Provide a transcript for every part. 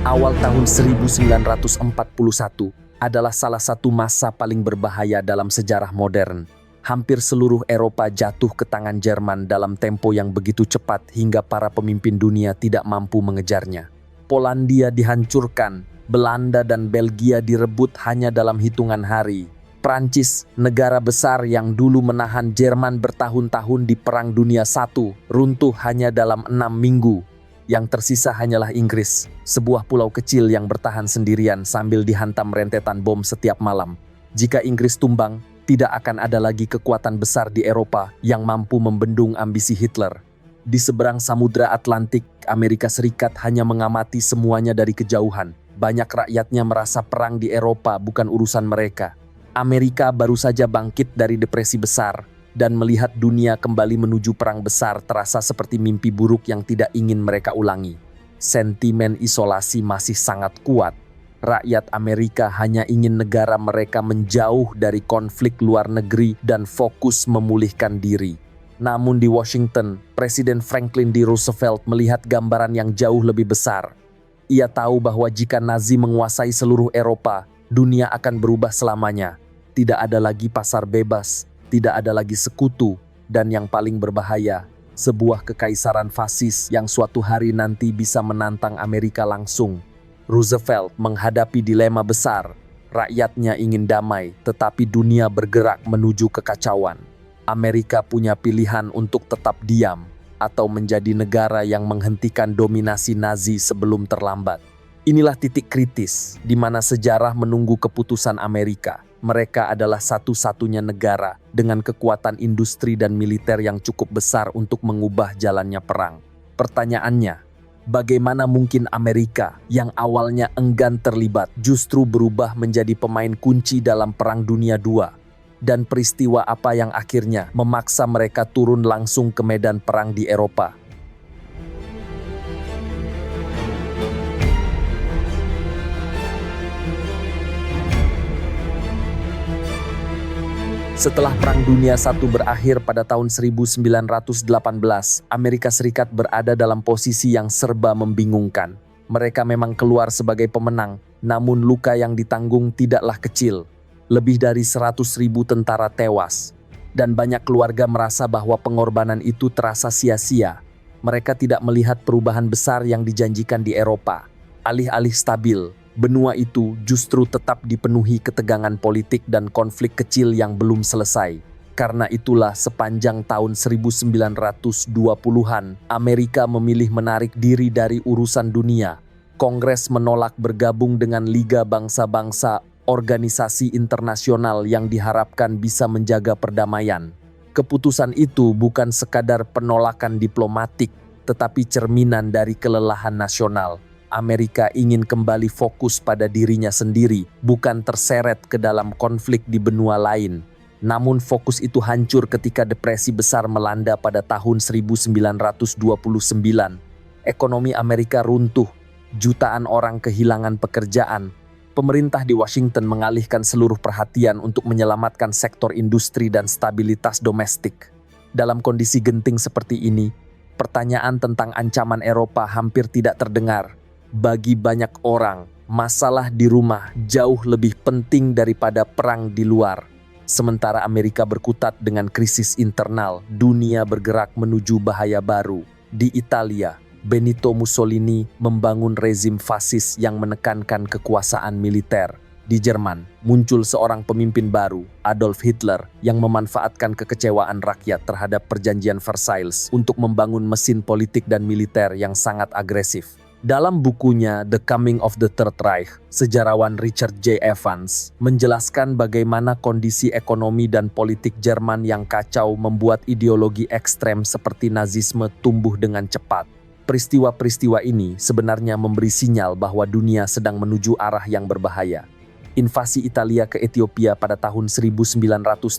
Awal tahun 1941 adalah salah satu masa paling berbahaya dalam sejarah modern. Hampir seluruh Eropa jatuh ke tangan Jerman dalam tempo yang begitu cepat hingga para pemimpin dunia tidak mampu mengejarnya. Polandia dihancurkan, Belanda dan Belgia direbut hanya dalam hitungan hari. Prancis, negara besar yang dulu menahan Jerman bertahun-tahun di Perang Dunia I, runtuh hanya dalam 6 minggu. Yang tersisa hanyalah Inggris, sebuah pulau kecil yang bertahan sendirian sambil dihantam rentetan bom setiap malam. Jika Inggris tumbang, tidak akan ada lagi kekuatan besar di Eropa yang mampu membendung ambisi Hitler. Di seberang Samudra Atlantik, Amerika Serikat hanya mengamati semuanya dari kejauhan. Banyak rakyatnya merasa perang di Eropa bukan urusan mereka. Amerika baru saja bangkit dari depresi besar, dan melihat dunia kembali menuju perang besar terasa seperti mimpi buruk yang tidak ingin mereka ulangi. Sentimen isolasi masih sangat kuat. Rakyat Amerika hanya ingin negara mereka menjauh dari konflik luar negeri dan fokus memulihkan diri. Namun di Washington, Presiden Franklin D. Roosevelt melihat gambaran yang jauh lebih besar. Ia tahu bahwa jika Nazi menguasai seluruh Eropa, dunia akan berubah selamanya. Tidak ada lagi pasar bebas, tidak ada lagi sekutu, dan yang paling berbahaya, sebuah kekaisaran fasis yang suatu hari nanti bisa menantang Amerika langsung. Roosevelt menghadapi dilema besar. Rakyatnya ingin damai, tetapi dunia bergerak menuju kekacauan. Amerika punya pilihan untuk tetap diam atau menjadi negara yang menghentikan dominasi Nazi sebelum terlambat. Inilah titik kritis di mana sejarah menunggu keputusan Amerika. Mereka adalah satu-satunya negara dengan kekuatan industri dan militer yang cukup besar untuk mengubah jalannya perang. Pertanyaannya, bagaimana mungkin Amerika yang awalnya enggan terlibat justru berubah menjadi pemain kunci dalam Perang Dunia II? Dan peristiwa apa yang akhirnya memaksa mereka turun langsung ke medan perang di Eropa? Setelah Perang Dunia I berakhir pada tahun 1918, Amerika Serikat berada dalam posisi yang serba membingungkan. Mereka memang keluar sebagai pemenang, namun luka yang ditanggung tidaklah kecil. Lebih dari 100.000 tentara tewas, dan banyak keluarga merasa bahwa pengorbanan itu terasa sia-sia. Mereka tidak melihat perubahan besar yang dijanjikan di Eropa. Alih-alih stabil, benua itu justru tetap dipenuhi ketegangan politik dan konflik kecil yang belum selesai. Karena itulah sepanjang tahun 1920-an, Amerika memilih menarik diri dari urusan dunia. Kongres menolak bergabung dengan Liga Bangsa-Bangsa, organisasi internasional yang diharapkan bisa menjaga perdamaian. Keputusan itu bukan sekadar penolakan diplomatik, tetapi cerminan dari kelelahan nasional. Amerika ingin kembali fokus pada dirinya sendiri, bukan terseret ke dalam konflik di benua lain. Namun fokus itu hancur ketika depresi besar melanda pada tahun 1929. Ekonomi Amerika runtuh, jutaan orang kehilangan pekerjaan. Pemerintah di Washington mengalihkan seluruh perhatian untuk menyelamatkan sektor industri dan stabilitas domestik. Dalam kondisi genting seperti ini, pertanyaan tentang ancaman Eropa hampir tidak terdengar. Bagi banyak orang, masalah di rumah jauh lebih penting daripada perang di luar. Sementara Amerika berkutat dengan krisis internal, dunia bergerak menuju bahaya baru. Di Italia, Benito Mussolini membangun rezim fasis yang menekankan kekuasaan militer. Di Jerman, muncul seorang pemimpin baru, Adolf Hitler, yang memanfaatkan kekecewaan rakyat terhadap Perjanjian Versailles untuk membangun mesin politik dan militer yang sangat agresif. Dalam bukunya The Coming of the Third Reich, sejarawan Richard J. Evans menjelaskan bagaimana kondisi ekonomi dan politik Jerman yang kacau membuat ideologi ekstrem seperti Nazisme tumbuh dengan cepat. Peristiwa-peristiwa ini sebenarnya memberi sinyal bahwa dunia sedang menuju arah yang berbahaya. Invasi Italia ke Ethiopia pada tahun 1935,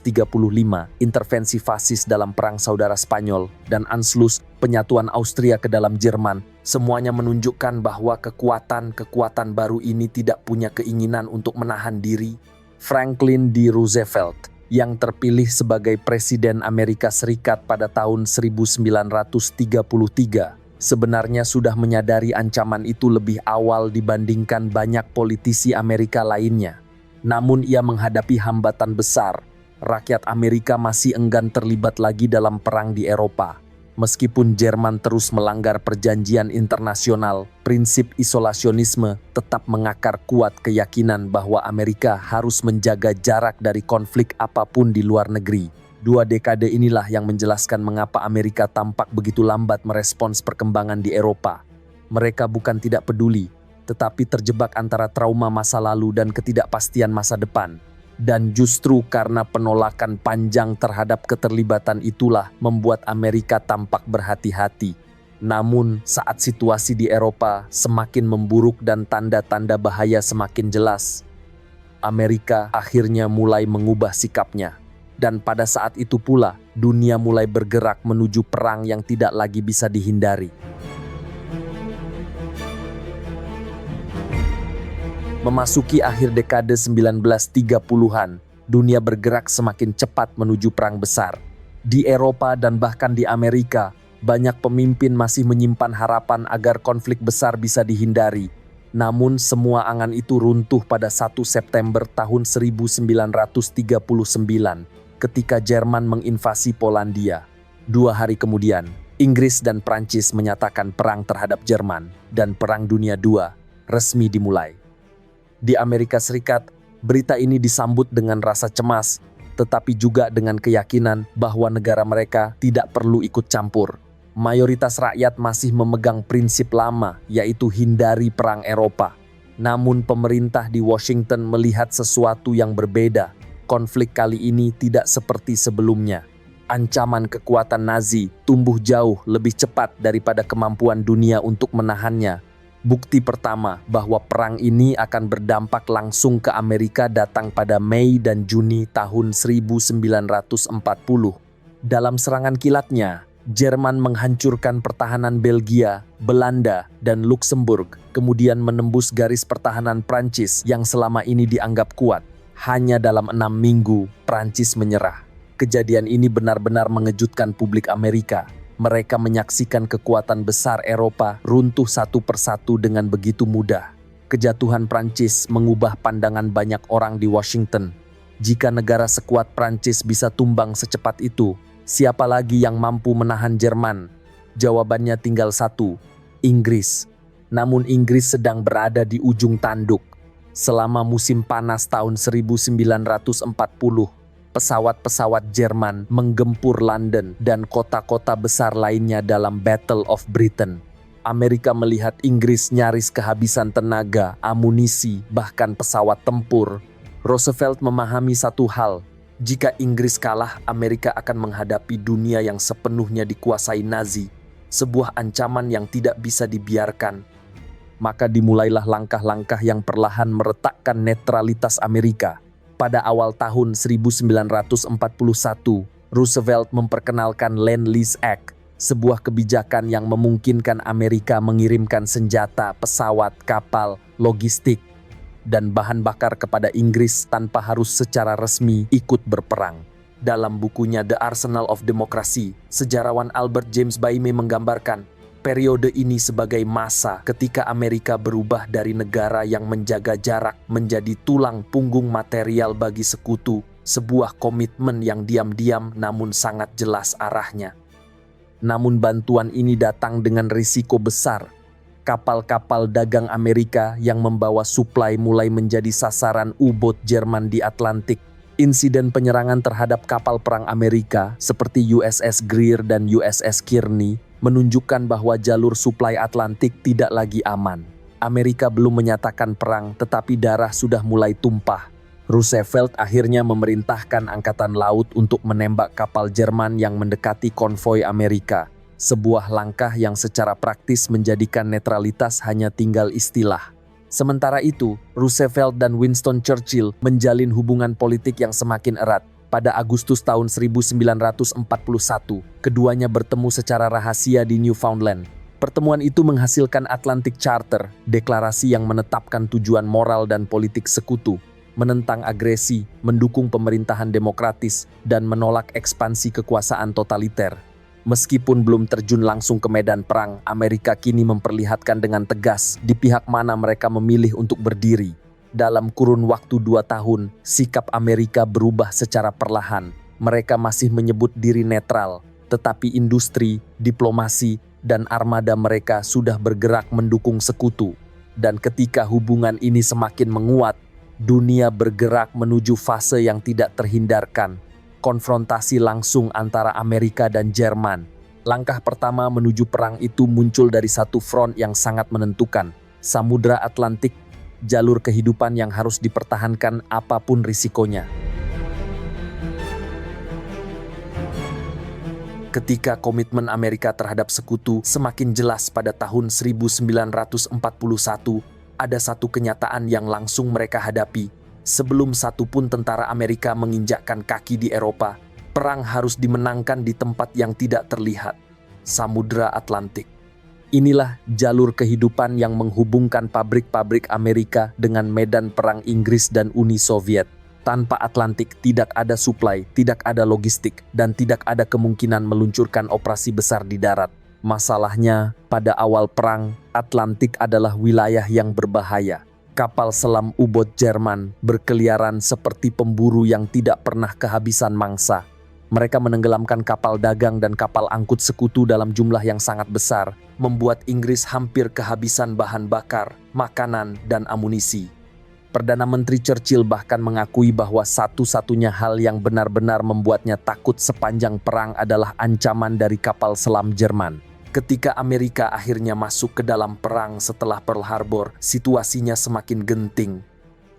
intervensi fasis dalam Perang Saudara Spanyol, dan Anschluss, penyatuan Austria ke dalam Jerman, semuanya menunjukkan bahwa kekuatan-kekuatan baru ini tidak punya keinginan untuk menahan diri. Franklin D. Roosevelt, yang terpilih sebagai Presiden Amerika Serikat pada tahun 1933, sebenarnya sudah menyadari ancaman itu lebih awal dibandingkan banyak politisi Amerika lainnya. Namun ia menghadapi hambatan besar. Rakyat Amerika masih enggan terlibat lagi dalam perang di Eropa. Meskipun Jerman terus melanggar perjanjian internasional, prinsip isolasionisme tetap mengakar kuat keyakinan bahwa Amerika harus menjaga jarak dari konflik apapun di luar negeri. 2 dekade inilah yang menjelaskan mengapa Amerika tampak begitu lambat merespons perkembangan di Eropa. Mereka bukan tidak peduli, tetapi terjebak antara trauma masa lalu dan ketidakpastian masa depan. Dan justru karena penolakan panjang terhadap keterlibatan itulah membuat Amerika tampak berhati-hati. Namun saat situasi di Eropa semakin memburuk dan tanda-tanda bahaya semakin jelas, Amerika akhirnya mulai mengubah sikapnya. Dan pada saat itu pula, dunia mulai bergerak menuju perang yang tidak lagi bisa dihindari. Memasuki akhir dekade 1930-an, dunia bergerak semakin cepat menuju perang besar. Di Eropa dan bahkan di Amerika, banyak pemimpin masih menyimpan harapan agar konflik besar bisa dihindari. Namun semua angan itu runtuh pada 1 September tahun 1939 ketika Jerman menginvasi Polandia. 2 hari kemudian, Inggris dan Prancis menyatakan perang terhadap Jerman dan Perang Dunia II resmi dimulai. Di Amerika Serikat, berita ini disambut dengan rasa cemas, tetapi juga dengan keyakinan bahwa negara mereka tidak perlu ikut campur. Mayoritas rakyat masih memegang prinsip lama, yaitu hindari perang Eropa. Namun pemerintah di Washington melihat sesuatu yang berbeda. Konflik kali ini tidak seperti sebelumnya. Ancaman kekuatan Nazi tumbuh jauh lebih cepat daripada kemampuan dunia untuk menahannya. Bukti pertama bahwa perang ini akan berdampak langsung ke Amerika datang pada Mei dan Juni tahun 1940. Dalam serangan kilatnya, Jerman menghancurkan pertahanan Belgia, Belanda, dan Luksemburg, kemudian menembus garis pertahanan Prancis yang selama ini dianggap kuat. Hanya dalam 6 minggu, Prancis menyerah. Kejadian ini benar-benar mengejutkan publik Amerika. Mereka menyaksikan kekuatan besar Eropa runtuh satu persatu dengan begitu mudah. Kejatuhan Prancis mengubah pandangan banyak orang di Washington. Jika negara sekuat Prancis bisa tumbang secepat itu, siapa lagi yang mampu menahan Jerman? Jawabannya tinggal satu, Inggris. Namun Inggris sedang berada di ujung tanduk. Selama musim panas tahun 1940, pesawat-pesawat Jerman menggempur London dan kota-kota besar lainnya dalam Battle of Britain. Amerika melihat Inggris nyaris kehabisan tenaga, amunisi, bahkan pesawat tempur. Roosevelt memahami satu hal, jika Inggris kalah, Amerika akan menghadapi dunia yang sepenuhnya dikuasai Nazi, sebuah ancaman yang tidak bisa dibiarkan. Maka dimulailah langkah-langkah yang perlahan meretakkan netralitas Amerika. Pada awal tahun 1941, Roosevelt memperkenalkan Lend-Lease Act, sebuah kebijakan yang memungkinkan Amerika mengirimkan senjata, pesawat, kapal, logistik, dan bahan bakar kepada Inggris tanpa harus secara resmi ikut berperang. Dalam bukunya The Arsenal of Democracy, sejarawan Albert James Baime menggambarkan periode ini sebagai masa ketika Amerika berubah dari negara yang menjaga jarak menjadi tulang punggung material bagi sekutu, sebuah komitmen yang diam-diam namun sangat jelas arahnya. Namun bantuan ini datang dengan risiko besar. Kapal-kapal dagang Amerika yang membawa suplai mulai menjadi sasaran U-boat Jerman di Atlantik. Insiden penyerangan terhadap kapal perang Amerika seperti USS Greer dan USS Kearney menunjukkan bahwa jalur suplai Atlantik tidak lagi aman. Amerika belum menyatakan perang, tetapi darah sudah mulai tumpah. Roosevelt akhirnya memerintahkan Angkatan Laut untuk menembak kapal Jerman yang mendekati konvoi Amerika. Sebuah langkah yang secara praktis menjadikan netralitas hanya tinggal istilah. Sementara itu, Roosevelt dan Winston Churchill menjalin hubungan politik yang semakin erat. Pada Agustus tahun 1941, keduanya bertemu secara rahasia di Newfoundland. Pertemuan itu menghasilkan Atlantic Charter, deklarasi yang menetapkan tujuan moral dan politik sekutu, menentang agresi, mendukung pemerintahan demokratis, dan menolak ekspansi kekuasaan totaliter. Meskipun belum terjun langsung ke medan perang, Amerika kini memperlihatkan dengan tegas di pihak mana mereka memilih untuk berdiri. Dalam kurun waktu 2 tahun, sikap Amerika berubah secara perlahan. Mereka masih menyebut diri netral, tetapi industri, diplomasi, dan armada mereka sudah bergerak mendukung sekutu. Dan ketika hubungan ini semakin menguat, dunia bergerak menuju fase yang tidak terhindarkan. Konfrontasi langsung antara Amerika dan Jerman. Langkah pertama menuju perang itu muncul dari satu front yang sangat menentukan, Samudra Atlantik, jalur kehidupan yang harus dipertahankan apapun risikonya. Ketika komitmen Amerika terhadap sekutu semakin jelas pada tahun 1941, ada satu kenyataan yang langsung mereka hadapi. Sebelum satupun tentara Amerika menginjakkan kaki di Eropa, perang harus dimenangkan di tempat yang tidak terlihat, Samudra Atlantik. Inilah jalur kehidupan yang menghubungkan pabrik-pabrik Amerika dengan medan perang Inggris dan Uni Soviet. Tanpa Atlantik tidak ada suplai, tidak ada logistik, dan tidak ada kemungkinan meluncurkan operasi besar di darat. Masalahnya, pada awal perang, Atlantik adalah wilayah yang berbahaya. Kapal selam U-boat Jerman berkeliaran seperti pemburu yang tidak pernah kehabisan mangsa. Mereka menenggelamkan kapal dagang dan kapal angkut sekutu dalam jumlah yang sangat besar, membuat Inggris hampir kehabisan bahan bakar, makanan, dan amunisi. Perdana Menteri Churchill bahkan mengakui bahwa satu-satunya hal yang benar-benar membuatnya takut sepanjang perang adalah ancaman dari kapal selam Jerman. Ketika Amerika akhirnya masuk ke dalam perang setelah Pearl Harbor, situasinya semakin genting.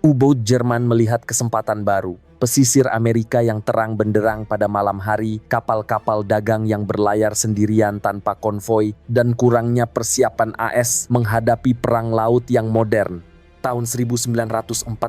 U-boat Jerman melihat kesempatan baru. Pesisir Amerika yang terang benderang pada malam hari, kapal-kapal dagang yang berlayar sendirian tanpa konvoi, dan kurangnya persiapan AS menghadapi perang laut yang modern. Tahun 1942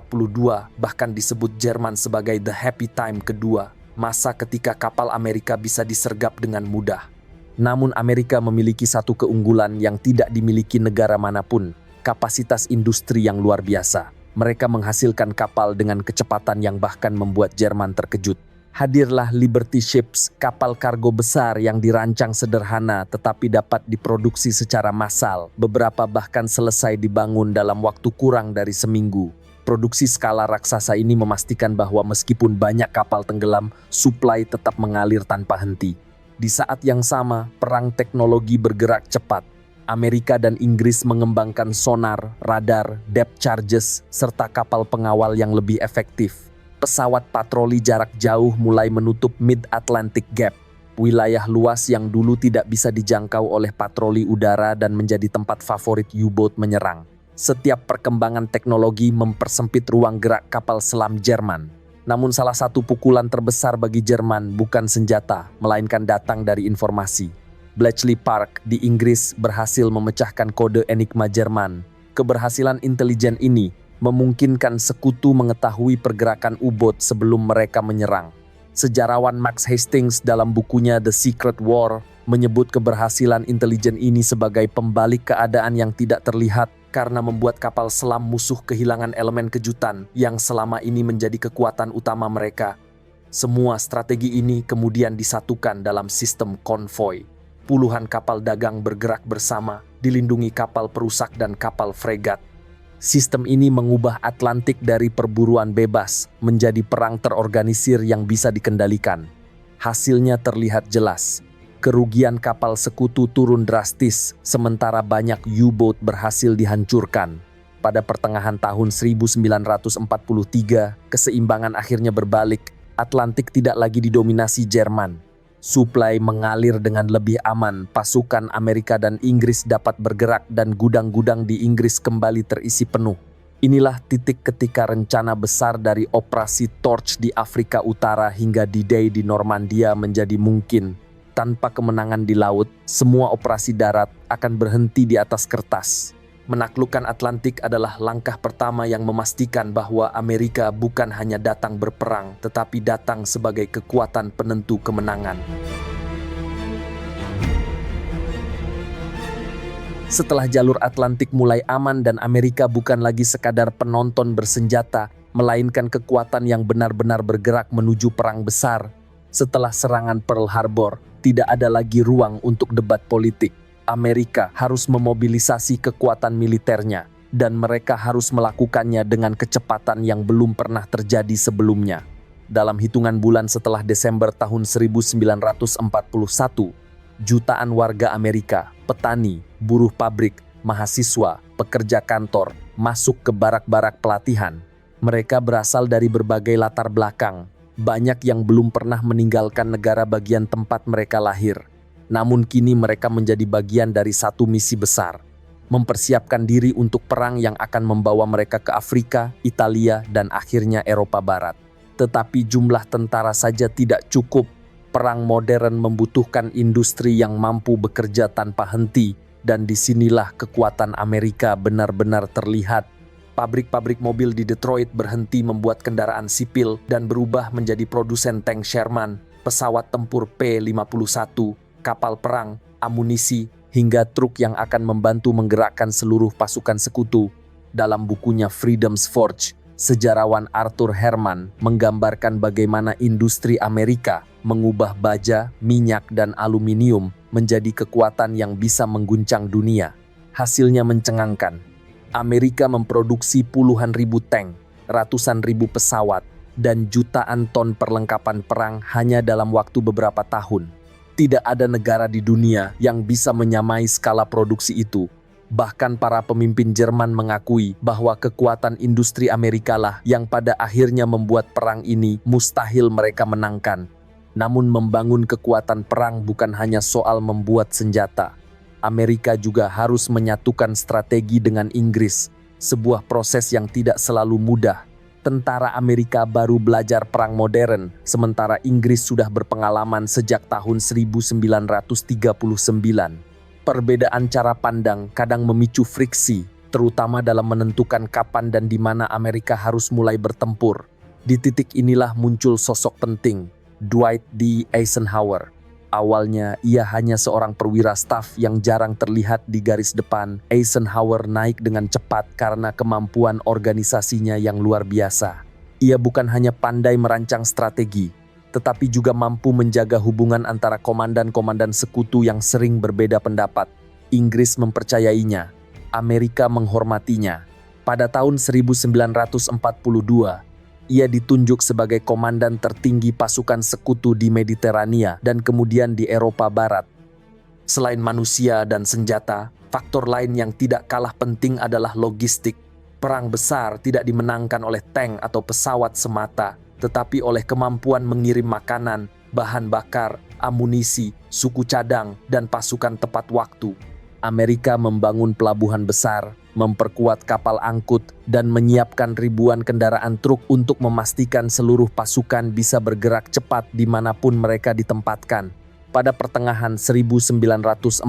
bahkan disebut Jerman sebagai the happy time kedua, masa ketika kapal Amerika bisa disergap dengan mudah. Namun Amerika memiliki satu keunggulan yang tidak dimiliki negara manapun, kapasitas industri yang luar biasa. Mereka menghasilkan kapal dengan kecepatan yang bahkan membuat Jerman terkejut. Hadirlah Liberty Ships, kapal kargo besar yang dirancang sederhana tetapi dapat diproduksi secara massal. Beberapa bahkan selesai dibangun dalam waktu kurang dari seminggu. Produksi skala raksasa ini memastikan bahwa meskipun banyak kapal tenggelam, suplai tetap mengalir tanpa henti. Di saat yang sama, perang teknologi bergerak cepat. Amerika dan Inggris mengembangkan sonar, radar, depth charges, serta kapal pengawal yang lebih efektif. Pesawat patroli jarak jauh mulai menutup Mid-Atlantic Gap, wilayah luas yang dulu tidak bisa dijangkau oleh patroli udara dan menjadi tempat favorit U-boat menyerang. Setiap perkembangan teknologi mempersempit ruang gerak kapal selam Jerman. Namun salah satu pukulan terbesar bagi Jerman bukan senjata, melainkan datang dari informasi. Bletchley Park di Inggris berhasil memecahkan kode Enigma Jerman. Keberhasilan intelijen ini memungkinkan sekutu mengetahui pergerakan U-boat sebelum mereka menyerang. Sejarawan Max Hastings dalam bukunya The Secret War menyebut keberhasilan intelijen ini sebagai pembalik keadaan yang tidak terlihat karena membuat kapal selam musuh kehilangan elemen kejutan yang selama ini menjadi kekuatan utama mereka. Semua strategi ini kemudian disatukan dalam sistem konvoi. Puluhan kapal dagang bergerak bersama, dilindungi kapal perusak dan kapal fregat. Sistem ini mengubah Atlantik dari perburuan bebas menjadi perang terorganisir yang bisa dikendalikan. Hasilnya terlihat jelas. Kerugian kapal sekutu turun drastis, sementara banyak U-boat berhasil dihancurkan. Pada pertengahan tahun 1943, keseimbangan akhirnya berbalik. Atlantik tidak lagi didominasi Jerman. Suplai mengalir dengan lebih aman, pasukan Amerika dan Inggris dapat bergerak dan gudang-gudang di Inggris kembali terisi penuh. Inilah titik ketika rencana besar dari Operasi Torch di Afrika Utara hingga D-Day di Normandia menjadi mungkin. Tanpa kemenangan di laut, semua operasi darat akan berhenti di atas kertas. Menaklukkan Atlantik adalah langkah pertama yang memastikan bahwa Amerika bukan hanya datang berperang, tetapi datang sebagai kekuatan penentu kemenangan. Setelah jalur Atlantik mulai aman dan Amerika bukan lagi sekadar penonton bersenjata, melainkan kekuatan yang benar-benar bergerak menuju perang besar. Setelah serangan Pearl Harbor, Tidak ada lagi ruang untuk debat politik. Amerika harus memobilisasi kekuatan militernya, dan mereka harus melakukannya dengan kecepatan yang belum pernah terjadi sebelumnya. Dalam hitungan bulan setelah Desember tahun 1941, jutaan warga Amerika, petani, buruh pabrik, mahasiswa, pekerja kantor, masuk ke barak-barak pelatihan. Mereka berasal dari berbagai latar belakang. Banyak yang belum pernah meninggalkan negara bagian tempat mereka lahir. Namun kini mereka menjadi bagian dari satu misi besar, mempersiapkan diri untuk perang yang akan membawa mereka ke Afrika, Italia, dan akhirnya Eropa Barat. Tetapi jumlah tentara saja tidak cukup. Perang modern membutuhkan industri yang mampu bekerja tanpa henti, dan disinilah kekuatan Amerika benar-benar terlihat. Pabrik-pabrik mobil di Detroit berhenti membuat kendaraan sipil dan berubah menjadi produsen tank Sherman, pesawat tempur P-51, kapal perang, amunisi, hingga truk yang akan membantu menggerakkan seluruh pasukan sekutu. Dalam bukunya Freedom's Forge, sejarawan Arthur Herman menggambarkan bagaimana industri Amerika mengubah baja, minyak, dan aluminium menjadi kekuatan yang bisa mengguncang dunia. Hasilnya mencengangkan. Amerika memproduksi puluhan ribu tank, ratusan ribu pesawat, dan jutaan ton perlengkapan perang hanya dalam waktu beberapa tahun. Tidak ada negara di dunia yang bisa menyamai skala produksi itu. Bahkan para pemimpin Jerman mengakui bahwa kekuatan industri Amerika lah yang pada akhirnya membuat perang ini mustahil mereka menangkan. Namun membangun kekuatan perang bukan hanya soal membuat senjata. Amerika juga harus menyatukan strategi dengan Inggris, sebuah proses yang tidak selalu mudah. Tentara Amerika baru belajar perang modern, sementara Inggris sudah berpengalaman sejak tahun 1939. Perbedaan cara pandang kadang memicu friksi, terutama dalam menentukan kapan dan di mana Amerika harus mulai bertempur. Di titik inilah muncul sosok penting, Dwight D. Eisenhower. Awalnya ia hanya seorang perwira staf yang jarang terlihat di garis depan. Eisenhower naik dengan cepat karena kemampuan organisasinya yang luar biasa. Ia bukan hanya pandai merancang strategi, tetapi juga mampu menjaga hubungan antara komandan-komandan sekutu yang sering berbeda pendapat. Inggris mempercayainya, Amerika menghormatinya. Pada tahun 1942, ia ditunjuk sebagai komandan tertinggi pasukan sekutu di Mediterania dan kemudian di Eropa Barat. Selain manusia dan senjata, faktor lain yang tidak kalah penting adalah logistik. Perang besar tidak dimenangkan oleh tank atau pesawat semata, tetapi oleh kemampuan mengirim makanan, bahan bakar, amunisi, suku cadang, dan pasukan tepat waktu. Amerika membangun pelabuhan besar, memperkuat kapal angkut, dan menyiapkan ribuan kendaraan truk untuk memastikan seluruh pasukan bisa bergerak cepat dimanapun mereka ditempatkan. Pada pertengahan 1942,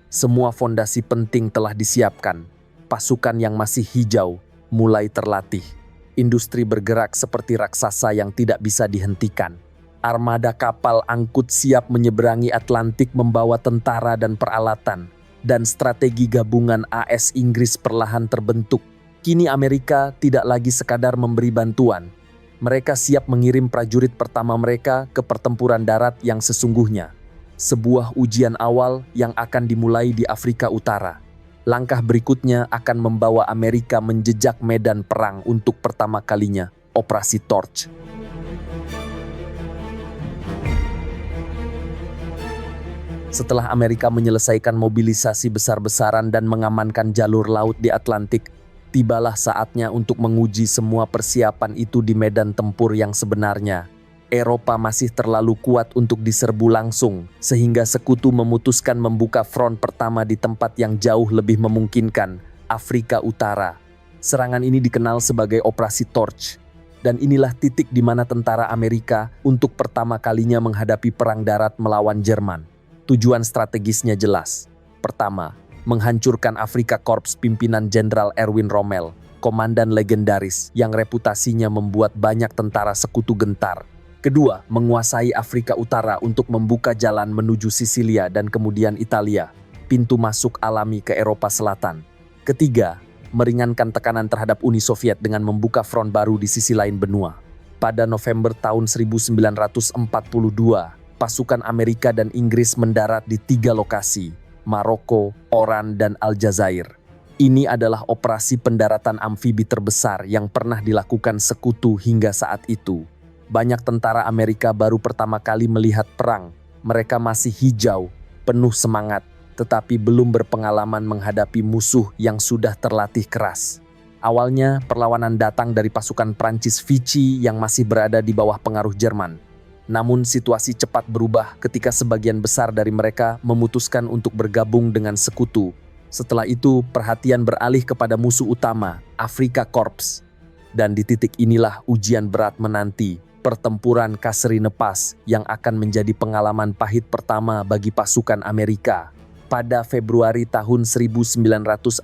semua fondasi penting telah disiapkan. Pasukan yang masih hijau mulai terlatih. Industri bergerak seperti raksasa yang tidak bisa dihentikan. Armada kapal angkut siap menyeberangi Atlantik membawa tentara dan peralatan. Dan strategi gabungan AS Inggris perlahan terbentuk. Kini Amerika tidak lagi sekadar memberi bantuan. Mereka siap mengirim prajurit pertama mereka ke pertempuran darat yang sesungguhnya. Sebuah ujian awal yang akan dimulai di Afrika Utara. Langkah berikutnya akan membawa Amerika menjejak medan perang untuk pertama kalinya, Operasi Torch. Setelah Amerika menyelesaikan mobilisasi besar-besaran dan mengamankan jalur laut di Atlantik, tibalah saatnya untuk menguji semua persiapan itu di medan tempur yang sebenarnya. Eropa masih terlalu kuat untuk diserbu langsung, sehingga sekutu memutuskan membuka front pertama di tempat yang jauh lebih memungkinkan, Afrika Utara. Serangan ini dikenal sebagai Operasi Torch, dan inilah titik di mana tentara Amerika untuk pertama kalinya menghadapi perang darat melawan Jerman. Tujuan strategisnya jelas. Pertama, menghancurkan Afrika Korps pimpinan Jenderal Erwin Rommel, komandan legendaris yang reputasinya membuat banyak tentara sekutu gentar. Kedua, menguasai Afrika Utara untuk membuka jalan menuju Sisilia dan kemudian Italia, pintu masuk alami ke Eropa Selatan. Ketiga, meringankan tekanan terhadap Uni Soviet dengan membuka front baru di sisi lain benua. Pada November tahun 1942, pasukan Amerika dan Inggris mendarat di 3 lokasi, Maroko, Oran, dan Aljazair. Ini adalah operasi pendaratan amfibi terbesar yang pernah dilakukan sekutu hingga saat itu. Banyak tentara Amerika baru pertama kali melihat perang. Mereka masih hijau, penuh semangat, tetapi belum berpengalaman menghadapi musuh yang sudah terlatih keras. Awalnya, perlawanan datang dari pasukan Prancis Vichy yang masih berada di bawah pengaruh Jerman. Namun situasi cepat berubah ketika sebagian besar dari mereka memutuskan untuk bergabung dengan sekutu. Setelah itu, perhatian beralih kepada musuh utama, Afrika Korps. Dan di titik inilah ujian berat menanti, pertempuran Kasserine Pass yang akan menjadi pengalaman pahit pertama bagi pasukan Amerika. Pada Februari tahun 1943,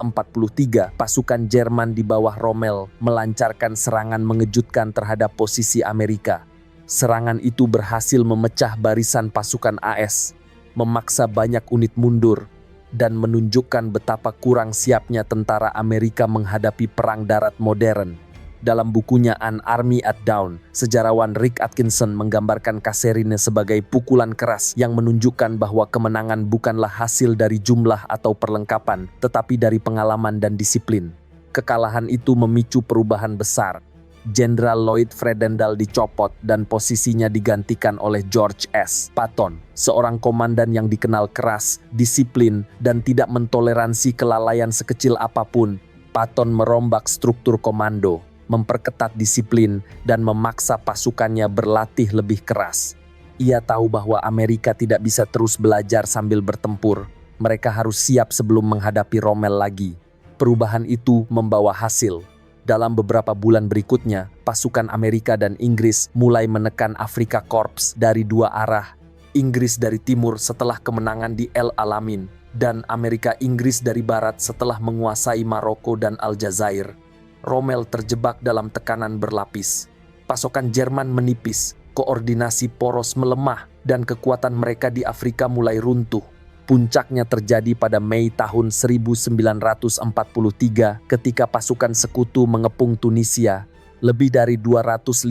pasukan Jerman di bawah Rommel melancarkan serangan mengejutkan terhadap posisi Amerika. Serangan itu berhasil memecah barisan pasukan AS, memaksa banyak unit mundur, dan menunjukkan betapa kurang siapnya tentara Amerika menghadapi perang darat modern. Dalam bukunya An Army at Dawn, sejarawan Rick Atkinson menggambarkan Kasserine sebagai pukulan keras yang menunjukkan bahwa kemenangan bukanlah hasil dari jumlah atau perlengkapan, tetapi dari pengalaman dan disiplin. Kekalahan itu memicu perubahan besar. Jenderal Lloyd Fredendall dicopot dan posisinya digantikan oleh George S. Patton, seorang komandan yang dikenal keras, disiplin, dan tidak mentoleransi kelalaian sekecil apapun. Patton merombak struktur komando, memperketat disiplin, dan memaksa pasukannya berlatih lebih keras. Ia tahu bahwa Amerika tidak bisa terus belajar sambil bertempur. Mereka harus siap sebelum menghadapi Rommel lagi. Perubahan itu membawa hasil. Dalam beberapa bulan berikutnya, pasukan Amerika dan Inggris mulai menekan Afrika Korps dari 2 arah. Inggris dari timur setelah kemenangan di El Alamein, dan Amerika Inggris dari barat setelah menguasai Maroko dan Aljazair. Rommel terjebak dalam tekanan berlapis. Pasokan Jerman menipis, koordinasi poros melemah, dan kekuatan mereka di Afrika mulai runtuh. Puncaknya terjadi pada Mei tahun 1943 ketika pasukan sekutu mengepung Tunisia. Lebih dari 250.000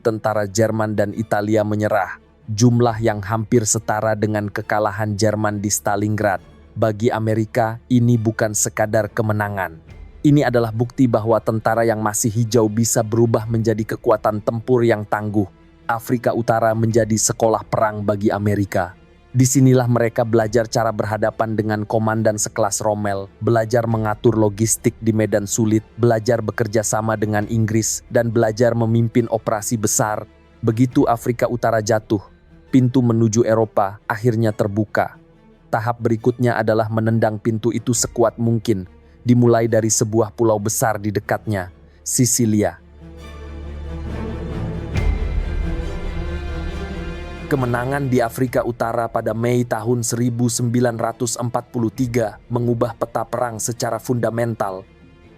tentara Jerman dan Italia menyerah, jumlah yang hampir setara dengan kekalahan Jerman di Stalingrad. Bagi Amerika, ini bukan sekadar kemenangan. Ini adalah bukti bahwa tentara yang masih hijau bisa berubah menjadi kekuatan tempur yang tangguh. Afrika Utara menjadi sekolah perang bagi Amerika. Disinilah mereka belajar cara berhadapan dengan komandan sekelas Rommel, belajar mengatur logistik di medan sulit, belajar bekerja sama dengan Inggris, dan belajar memimpin operasi besar. Begitu Afrika Utara jatuh, pintu menuju Eropa akhirnya terbuka. Tahap berikutnya adalah menendang pintu itu sekuat mungkin, dimulai dari sebuah pulau besar di dekatnya, Sisilia. Kemenangan di Afrika Utara pada Mei tahun 1943 mengubah peta perang secara fundamental.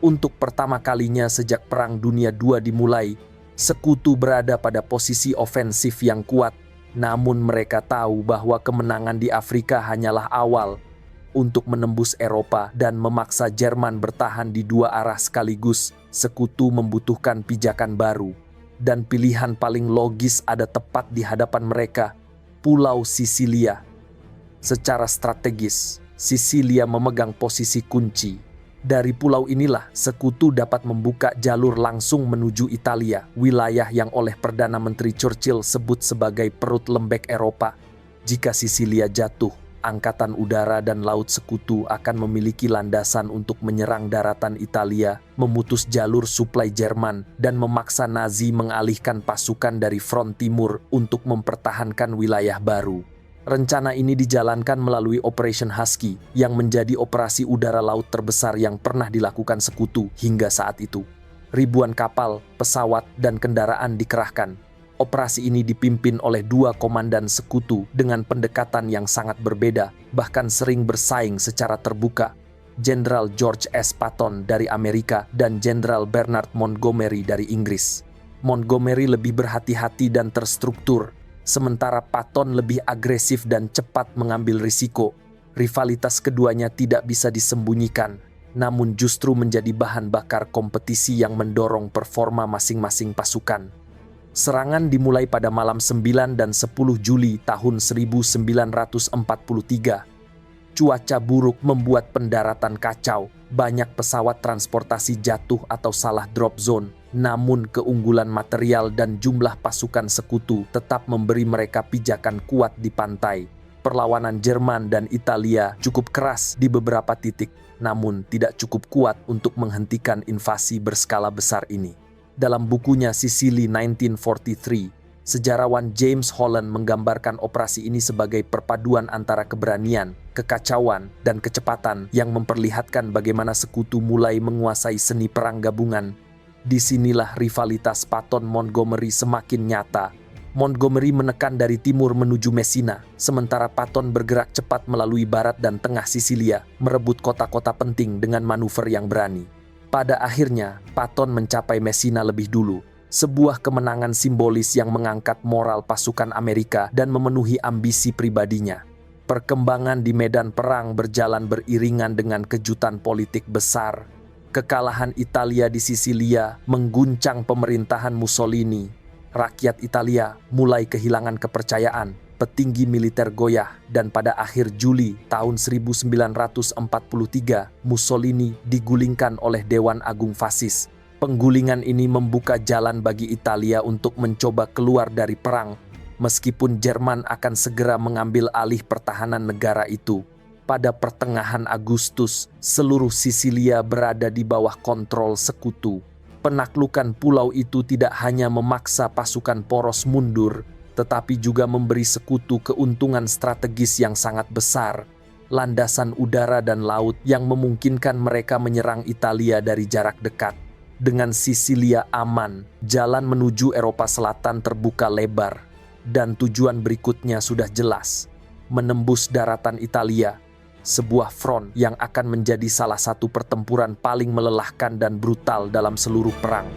Untuk pertama kalinya sejak Perang Dunia II dimulai, sekutu berada pada posisi ofensif yang kuat. Namun mereka tahu bahwa kemenangan di Afrika hanyalah awal. Untuk menembus Eropa dan memaksa Jerman bertahan di 2 arah sekaligus, sekutu membutuhkan pijakan baru. Dan pilihan paling logis ada tepat di hadapan mereka, Pulau Sisilia. Secara strategis, Sisilia memegang posisi kunci. Dari pulau inilah sekutu dapat membuka jalur langsung menuju Italia, wilayah yang oleh Perdana Menteri Churchill sebut sebagai perut lembek Eropa. Jika Sisilia jatuh, Angkatan Udara dan Laut Sekutu akan memiliki landasan untuk menyerang daratan Italia, memutus jalur suplai Jerman, dan memaksa Nazi mengalihkan pasukan dari front timur untuk mempertahankan wilayah baru. Rencana ini dijalankan melalui Operation Husky, yang menjadi operasi udara laut terbesar yang pernah dilakukan Sekutu hingga saat itu. Ribuan kapal, pesawat, dan kendaraan dikerahkan. Operasi ini dipimpin oleh 2 komandan Sekutu dengan pendekatan yang sangat berbeda, bahkan sering bersaing secara terbuka. Jenderal George S. Patton dari Amerika dan Jenderal Bernard Montgomery dari Inggris. Montgomery lebih berhati-hati dan terstruktur, sementara Patton lebih agresif dan cepat mengambil risiko. Rivalitas keduanya tidak bisa disembunyikan, namun justru menjadi bahan bakar kompetisi yang mendorong performa masing-masing pasukan. Serangan dimulai pada malam 9 dan 10 Juli tahun 1943. Cuaca buruk membuat pendaratan kacau, banyak pesawat transportasi jatuh atau salah drop zone. Namun keunggulan material dan jumlah pasukan sekutu tetap memberi mereka pijakan kuat di pantai. Perlawanan Jerman dan Italia cukup keras di beberapa titik, namun tidak cukup kuat untuk menghentikan invasi berskala besar ini. Dalam bukunya Sicily 1943, sejarawan James Holland menggambarkan operasi ini sebagai perpaduan antara keberanian, kekacauan, dan kecepatan yang memperlihatkan bagaimana sekutu mulai menguasai seni perang gabungan. Disinilah rivalitas Patton Montgomery semakin nyata. Montgomery menekan dari timur menuju Messina, sementara Patton bergerak cepat melalui barat dan tengah Sisilia, merebut kota-kota penting dengan manuver yang berani. Pada akhirnya, Patton mencapai Messina lebih dulu, sebuah kemenangan simbolis yang mengangkat moral pasukan Amerika dan memenuhi ambisi pribadinya. Perkembangan di medan perang berjalan beriringan dengan kejutan politik besar. Kekalahan Italia di Sisilia mengguncang pemerintahan Mussolini. Rakyat Italia mulai kehilangan kepercayaan, petinggi militer goyah, dan pada akhir Juli tahun 1943, Mussolini digulingkan oleh Dewan Agung Fasis. Penggulingan ini membuka jalan bagi Italia untuk mencoba keluar dari perang, meskipun Jerman akan segera mengambil alih pertahanan negara itu. Pada pertengahan Agustus, seluruh Sisilia berada di bawah kontrol sekutu. Penaklukan pulau itu tidak hanya memaksa pasukan poros mundur, tetapi juga memberi sekutu keuntungan strategis yang sangat besar, landasan udara dan laut yang memungkinkan mereka menyerang Italia dari jarak dekat. Dengan Sisilia aman, jalan menuju Eropa Selatan terbuka lebar, dan tujuan berikutnya sudah jelas, menembus daratan Italia, sebuah front yang akan menjadi salah satu pertempuran paling melelahkan dan brutal dalam seluruh perang.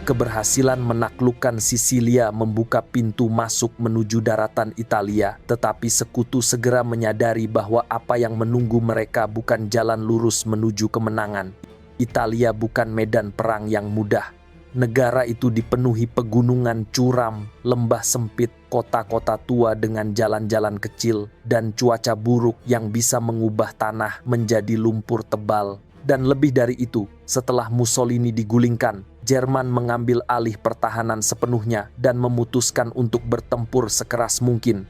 Keberhasilan menaklukkan Sisilia membuka pintu masuk menuju daratan Italia, tetapi sekutu segera menyadari bahwa apa yang menunggu mereka bukan jalan lurus menuju kemenangan. Italia bukan medan perang yang mudah. Negara itu dipenuhi pegunungan curam, lembah sempit, kota-kota tua dengan jalan-jalan kecil, dan cuaca buruk yang bisa mengubah tanah menjadi lumpur tebal. Dan lebih dari itu, setelah Mussolini digulingkan, Jerman mengambil alih pertahanan sepenuhnya dan memutuskan untuk bertempur sekeras mungkin.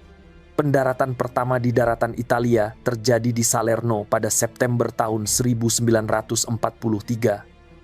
Pendaratan pertama di daratan Italia terjadi di Salerno pada September tahun 1943.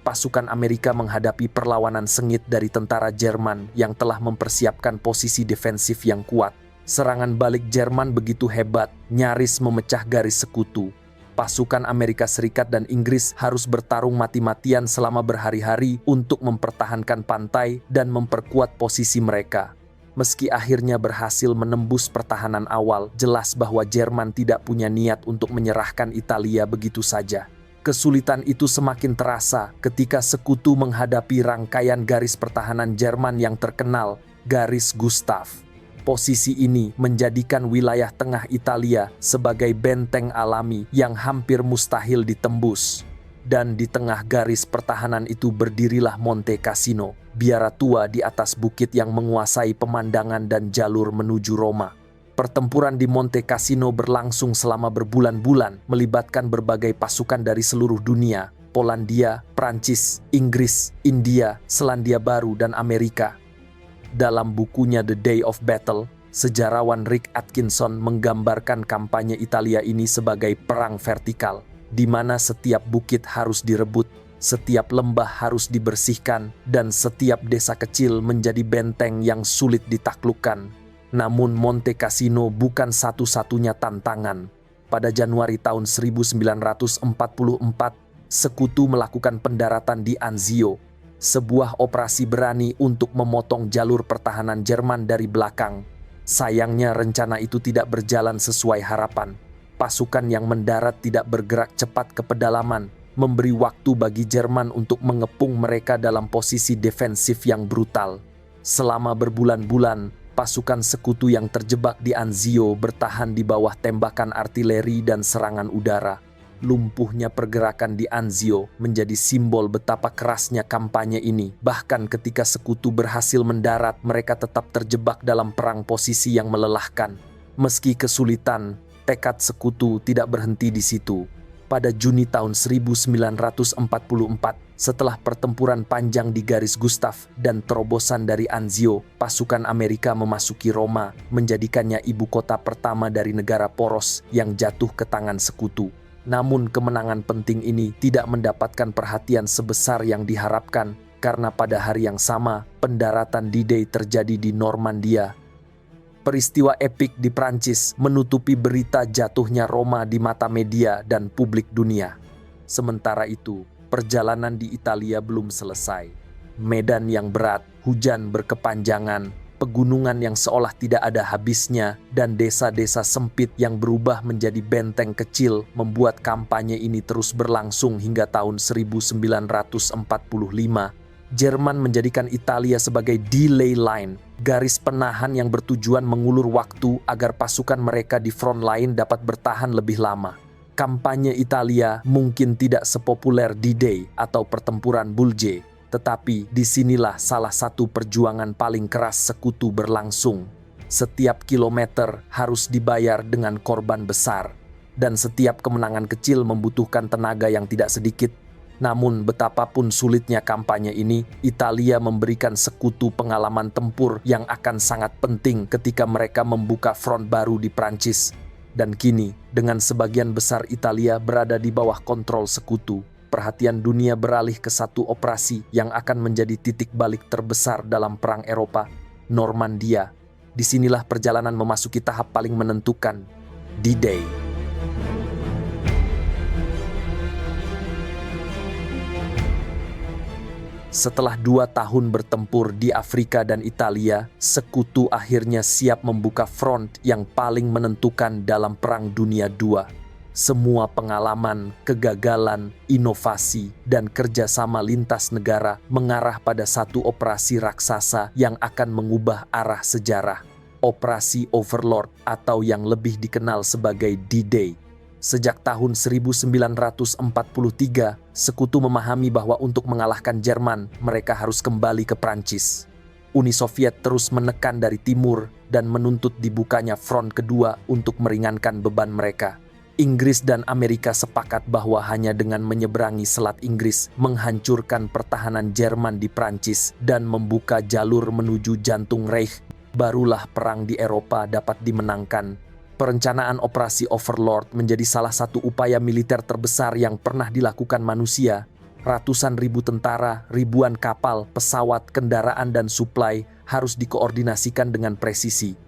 Pasukan Amerika menghadapi perlawanan sengit dari tentara Jerman yang telah mempersiapkan posisi defensif yang kuat. Serangan balik Jerman begitu hebat, nyaris memecah garis sekutu. Pasukan Amerika Serikat dan Inggris harus bertarung mati-matian selama berhari-hari untuk mempertahankan pantai dan memperkuat posisi mereka. Meski akhirnya berhasil menembus pertahanan awal, jelas bahwa Jerman tidak punya niat untuk menyerahkan Italia begitu saja. Kesulitan itu semakin terasa ketika sekutu menghadapi rangkaian garis pertahanan Jerman yang terkenal, Garis Gustav. Posisi ini menjadikan wilayah tengah Italia sebagai benteng alami yang hampir mustahil ditembus. Dan di tengah garis pertahanan itu berdirilah Monte Cassino, biara tua di atas bukit yang menguasai pemandangan dan jalur menuju Roma. Pertempuran di Monte Cassino berlangsung selama berbulan-bulan, melibatkan berbagai pasukan dari seluruh dunia, Polandia, Prancis, Inggris, India, Selandia Baru, dan Amerika. Dalam bukunya The Day of Battle, sejarawan Rick Atkinson menggambarkan kampanye Italia ini sebagai perang vertikal, di mana setiap bukit harus direbut, setiap lembah harus dibersihkan, dan setiap desa kecil menjadi benteng yang sulit ditaklukkan. Namun Monte Cassino bukan satu-satunya tantangan. Pada Januari tahun 1944, sekutu melakukan pendaratan di Anzio, sebuah operasi berani untuk memotong jalur pertahanan Jerman dari belakang. Sayangnya rencana itu tidak berjalan sesuai harapan. Pasukan yang mendarat tidak bergerak cepat ke pedalaman, memberi waktu bagi Jerman untuk mengepung mereka dalam posisi defensif yang brutal. Selama berbulan-bulan, pasukan sekutu yang terjebak di Anzio bertahan di bawah tembakan artileri dan serangan udara. Lumpuhnya pergerakan di Anzio menjadi simbol betapa kerasnya kampanye ini. Bahkan ketika sekutu berhasil mendarat, mereka tetap terjebak dalam perang posisi yang melelahkan. Meski kesulitan, tekad sekutu tidak berhenti di situ. Pada Juni tahun 1944, setelah pertempuran panjang di garis Gustav dan terobosan dari Anzio, pasukan Amerika memasuki Roma, menjadikannya ibu kota pertama dari negara poros yang jatuh ke tangan sekutu. Namun kemenangan penting ini tidak mendapatkan perhatian sebesar yang diharapkan karena pada hari yang sama pendaratan D-Day terjadi di Normandia. Peristiwa epik di Prancis menutupi berita jatuhnya Roma di mata media dan publik dunia. Sementara itu, perjalanan di Italia belum selesai. Medan yang berat, hujan berkepanjangan, pegunungan yang seolah tidak ada habisnya, dan desa-desa sempit yang berubah menjadi benteng kecil membuat kampanye ini terus berlangsung hingga tahun 1945. Jerman menjadikan Italia sebagai delay line, garis penahan yang bertujuan mengulur waktu agar pasukan mereka di front line dapat bertahan lebih lama. Kampanye Italia mungkin tidak sepopuler D-Day atau pertempuran Bulge, tetapi disinilah salah satu perjuangan paling keras sekutu berlangsung. Setiap kilometer harus dibayar dengan korban besar, dan setiap kemenangan kecil membutuhkan tenaga yang tidak sedikit. Namun betapapun sulitnya kampanye ini, Italia memberikan sekutu pengalaman tempur yang akan sangat penting ketika mereka membuka front baru di Prancis. Dan kini, dengan sebagian besar Italia berada di bawah kontrol sekutu, perhatian dunia beralih ke satu operasi yang akan menjadi titik balik terbesar dalam Perang Eropa, Normandia. Disinilah perjalanan memasuki tahap paling menentukan, D-Day. Setelah 2 tahun bertempur di Afrika dan Italia, sekutu akhirnya siap membuka front yang paling menentukan dalam Perang Dunia II. Semua pengalaman, kegagalan, inovasi, dan kerjasama lintas negara mengarah pada satu operasi raksasa yang akan mengubah arah sejarah. Operasi Overlord atau yang lebih dikenal sebagai D-Day. Sejak tahun 1943, sekutu memahami bahwa untuk mengalahkan Jerman, mereka harus kembali ke Prancis. Uni Soviet terus menekan dari timur dan menuntut dibukanya front kedua untuk meringankan beban mereka. Inggris dan Amerika sepakat bahwa hanya dengan menyeberangi Selat Inggris, menghancurkan pertahanan Jerman di Prancis, dan membuka jalur menuju jantung Reich, barulah perang di Eropa dapat dimenangkan. Perencanaan operasi Overlord menjadi salah satu upaya militer terbesar yang pernah dilakukan manusia. Ratusan ribu tentara, ribuan kapal, pesawat, kendaraan, dan suplai harus dikoordinasikan dengan presisi.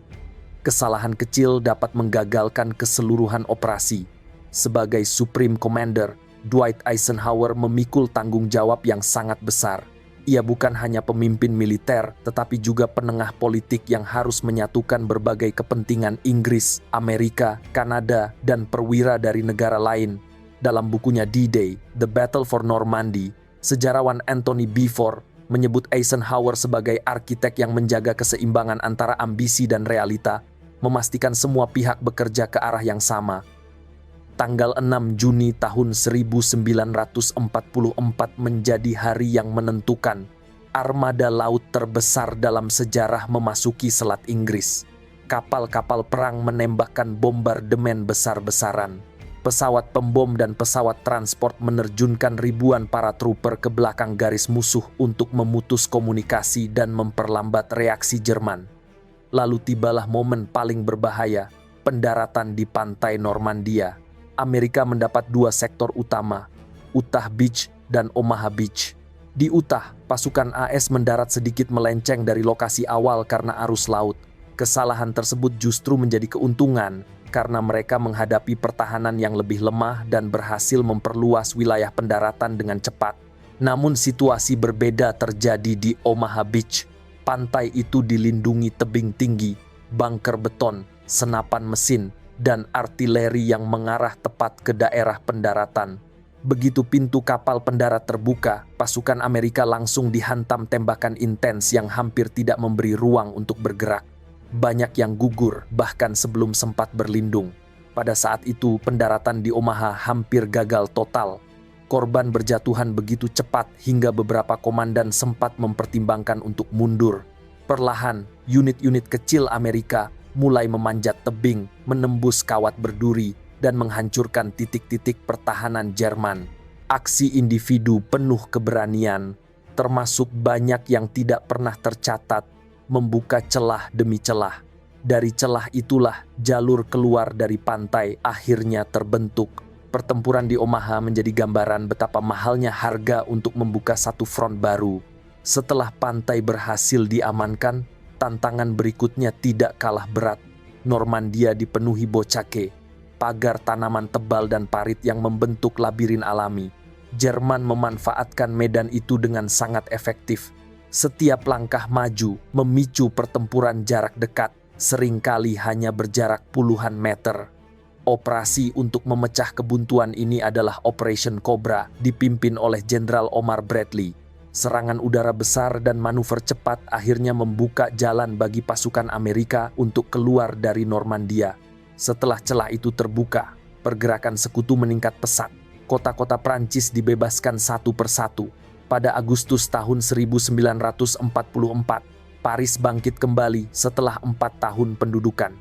Kesalahan kecil dapat menggagalkan keseluruhan operasi. Sebagai Supreme Commander, Dwight Eisenhower memikul tanggung jawab yang sangat besar. Ia bukan hanya pemimpin militer, tetapi juga penengah politik yang harus menyatukan berbagai kepentingan Inggris, Amerika, Kanada, dan perwira dari negara lain. Dalam bukunya D-Day, The Battle for Normandy, sejarawan Anthony Beevor menyebut Eisenhower sebagai arsitek yang menjaga keseimbangan antara ambisi dan realita, memastikan semua pihak bekerja ke arah yang sama. Tanggal 6 Juni tahun 1944 menjadi hari yang menentukan. Armada laut terbesar dalam sejarah memasuki Selat Inggris. Kapal-kapal perang menembakkan bombardemen besar-besaran. Pesawat pembom dan pesawat transport menerjunkan ribuan paratrooper ke belakang garis musuh untuk memutus komunikasi dan memperlambat reaksi Jerman. Lalu tibalah momen paling berbahaya, pendaratan di pantai Normandia. Amerika mendapat 2 sektor utama, Utah Beach dan Omaha Beach. Di Utah, pasukan AS mendarat sedikit melenceng dari lokasi awal karena arus laut. Kesalahan tersebut justru menjadi keuntungan karena mereka menghadapi pertahanan yang lebih lemah dan berhasil memperluas wilayah pendaratan dengan cepat. Namun situasi berbeda terjadi di Omaha Beach. Pantai itu dilindungi tebing tinggi, bunker beton, senapan mesin, dan artileri yang mengarah tepat ke daerah pendaratan. Begitu pintu kapal pendarat terbuka, pasukan Amerika langsung dihantam tembakan intens yang hampir tidak memberi ruang untuk bergerak. Banyak yang gugur bahkan sebelum sempat berlindung. Pada saat itu, pendaratan di Omaha hampir gagal total. Korban berjatuhan begitu cepat hingga beberapa komandan sempat mempertimbangkan untuk mundur. Perlahan, unit-unit kecil Amerika mulai memanjat tebing, menembus kawat berduri, dan menghancurkan titik-titik pertahanan Jerman. Aksi individu penuh keberanian, termasuk banyak yang tidak pernah tercatat, membuka celah demi celah. Dari celah itulah jalur keluar dari pantai akhirnya terbentuk. Pertempuran di Omaha menjadi gambaran betapa mahalnya harga untuk membuka satu front baru. Setelah pantai berhasil diamankan, tantangan berikutnya tidak kalah berat. Normandia dipenuhi bocake, pagar tanaman tebal dan parit yang membentuk labirin alami. Jerman memanfaatkan medan itu dengan sangat efektif. Setiap langkah maju memicu pertempuran jarak dekat, seringkali hanya berjarak puluhan meter. Operasi untuk memecah kebuntuan ini adalah Operation Cobra, dipimpin oleh Jenderal Omar Bradley. Serangan udara besar dan manuver cepat akhirnya membuka jalan bagi pasukan Amerika untuk keluar dari Normandia. Setelah celah itu terbuka, pergerakan sekutu meningkat pesat. Kota-kota Prancis dibebaskan satu persatu. Pada Agustus tahun 1944, Paris bangkit kembali setelah 4 tahun pendudukan.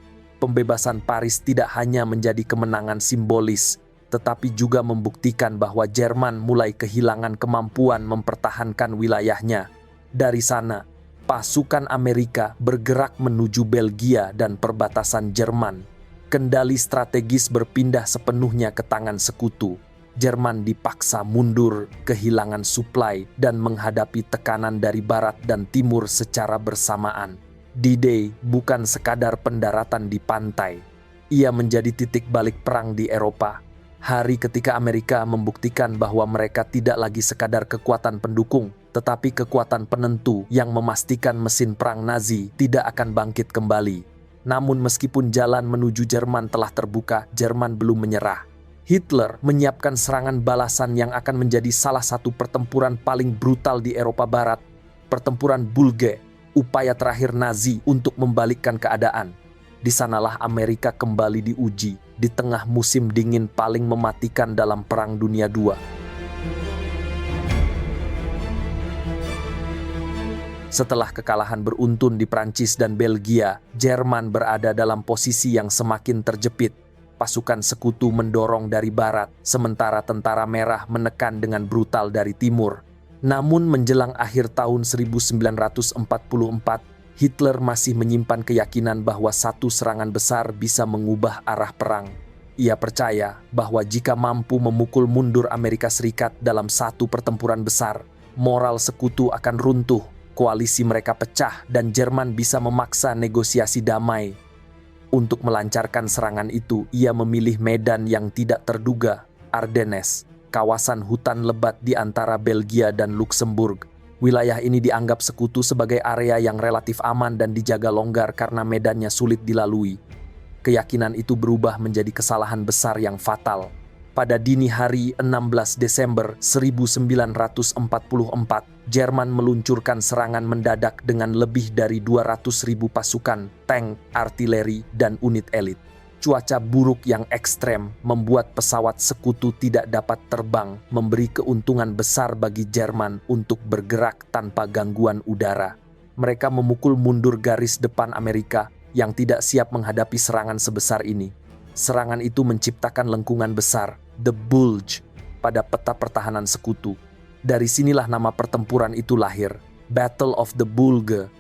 Pembebasan Paris tidak hanya menjadi kemenangan simbolis, tetapi juga membuktikan bahwa Jerman mulai kehilangan kemampuan mempertahankan wilayahnya. Dari sana, pasukan Amerika bergerak menuju Belgia dan perbatasan Jerman. Kendali strategis berpindah sepenuhnya ke tangan sekutu. Jerman dipaksa mundur, kehilangan suplai, dan menghadapi tekanan dari barat dan timur secara bersamaan. D-Day bukan sekadar pendaratan di pantai. Ia menjadi titik balik perang di Eropa. Hari ketika Amerika membuktikan bahwa mereka tidak lagi sekadar kekuatan pendukung, tetapi kekuatan penentu yang memastikan mesin perang Nazi tidak akan bangkit kembali. Namun meskipun jalan menuju Jerman telah terbuka, Jerman belum menyerah. Hitler menyiapkan serangan balasan yang akan menjadi salah satu pertempuran paling brutal di Eropa Barat. Pertempuran Bulge, upaya terakhir Nazi untuk membalikkan keadaan. Di sanalah Amerika kembali diuji di tengah musim dingin paling mematikan dalam Perang Dunia II. Setelah kekalahan beruntun di Prancis dan Belgia, Jerman berada dalam posisi yang semakin terjepit. Pasukan sekutu mendorong dari barat, sementara tentara merah menekan dengan brutal dari timur. Namun menjelang akhir tahun 1944, Hitler masih menyimpan keyakinan bahwa satu serangan besar bisa mengubah arah perang. Ia percaya bahwa jika mampu memukul mundur Amerika Serikat dalam satu pertempuran besar, moral sekutu akan runtuh, koalisi mereka pecah, dan Jerman bisa memaksa negosiasi damai. Untuk melancarkan serangan itu, ia memilih medan yang tidak terduga, Ardennes, kawasan hutan lebat di antara Belgia dan Luksemburg. Wilayah ini dianggap sekutu sebagai area yang relatif aman dan dijaga longgar karena medannya sulit dilalui. Keyakinan itu berubah menjadi kesalahan besar yang fatal. Pada dini hari 16 Desember 1944, Jerman meluncurkan serangan mendadak dengan lebih dari 200.000 pasukan, tank, artileri, dan unit elit. Cuaca buruk yang ekstrem membuat pesawat sekutu tidak dapat terbang, memberi keuntungan besar bagi Jerman untuk bergerak tanpa gangguan udara. Mereka memukul mundur garis depan Amerika yang tidak siap menghadapi serangan sebesar ini. Serangan itu menciptakan lengkungan besar, The Bulge, pada peta pertahanan sekutu. Dari sinilah nama pertempuran itu lahir, Battle of the Bulge.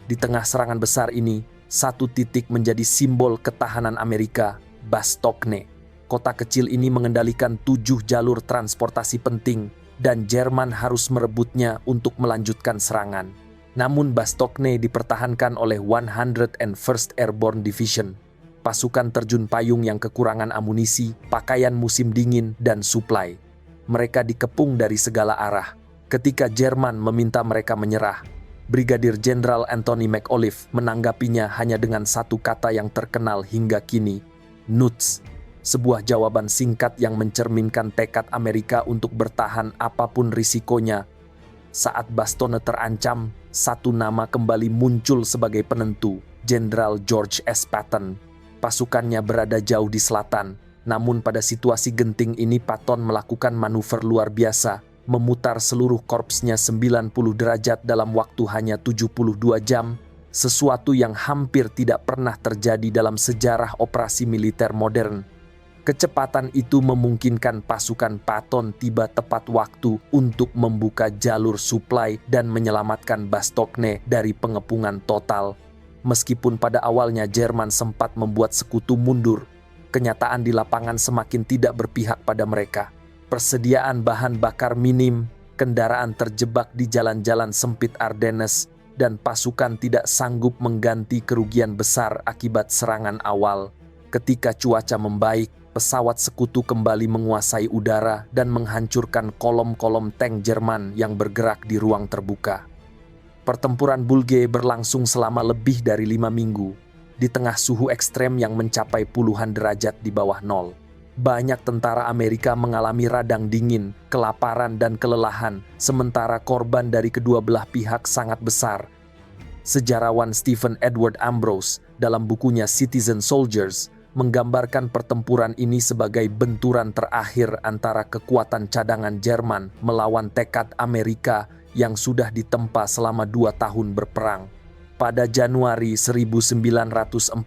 Di tengah serangan besar ini, satu titik menjadi simbol ketahanan Amerika, Bastogne. Kota kecil ini mengendalikan 7 jalur transportasi penting, dan Jerman harus merebutnya untuk melanjutkan serangan. Namun Bastogne dipertahankan oleh 101st Airborne Division, pasukan terjun payung yang kekurangan amunisi, pakaian musim dingin, dan suplai. Mereka dikepung dari segala arah. Ketika Jerman meminta mereka menyerah, Brigadir Jenderal Anthony McAuliffe menanggapinya hanya dengan satu kata yang terkenal hingga kini, "Nuts." Sebuah jawaban singkat yang mencerminkan tekad Amerika untuk bertahan apapun risikonya. Saat Bastogne terancam, satu nama kembali muncul sebagai penentu, Jenderal George S. Patton. Pasukannya berada jauh di selatan, namun pada situasi genting ini Patton melakukan manuver luar biasa, memutar seluruh korpsnya 90 derajat dalam waktu hanya 72 jam, sesuatu yang hampir tidak pernah terjadi dalam sejarah operasi militer modern. Kecepatan itu memungkinkan pasukan Patton tiba tepat waktu untuk membuka jalur suplai dan menyelamatkan Bastogne dari pengepungan total. Meskipun pada awalnya Jerman sempat membuat sekutu mundur, kenyataan di lapangan semakin tidak berpihak pada mereka. Persediaan bahan bakar minim, kendaraan terjebak di jalan-jalan sempit Ardennes, dan pasukan tidak sanggup mengganti kerugian besar akibat serangan awal. Ketika cuaca membaik, pesawat sekutu kembali menguasai udara dan menghancurkan kolom-kolom tank Jerman yang bergerak di ruang terbuka. Pertempuran Bulge berlangsung selama lebih dari 5 minggu, di tengah suhu ekstrem yang mencapai puluhan derajat di bawah nol. Banyak tentara Amerika mengalami radang dingin, kelaparan, dan kelelahan, sementara korban dari kedua belah pihak sangat besar. Sejarawan Stephen Edward Ambrose dalam bukunya Citizen Soldiers menggambarkan pertempuran ini sebagai benturan terakhir antara kekuatan cadangan Jerman melawan tekad Amerika yang sudah ditempa selama 2 tahun berperang. Pada Januari 1945,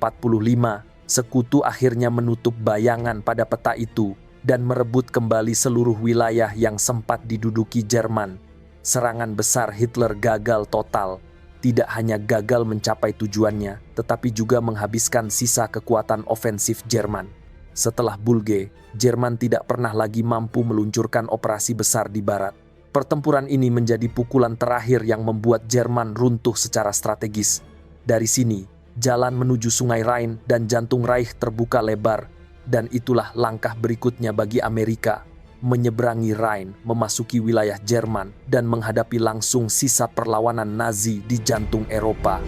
sekutu akhirnya menutup bayangan pada peta itu dan merebut kembali seluruh wilayah yang sempat diduduki Jerman. Serangan besar Hitler gagal total. Tidak hanya gagal mencapai tujuannya, tetapi juga menghabiskan sisa kekuatan ofensif Jerman. Setelah Bulge, Jerman tidak pernah lagi mampu meluncurkan operasi besar di barat. Pertempuran ini menjadi pukulan terakhir yang membuat Jerman runtuh secara strategis. Dari sini, jalan menuju Sungai Rhine dan jantung Reich terbuka lebar, dan itulah langkah berikutnya bagi Amerika, menyeberangi Rhine, memasuki wilayah Jerman, dan menghadapi langsung sisa perlawanan Nazi di jantung Eropa.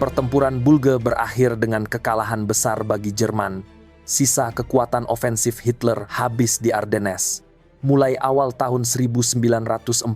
Pertempuran Bulge berakhir dengan kekalahan besar bagi Jerman. Sisa kekuatan ofensif Hitler habis di Ardennes. Mulai awal tahun 1945,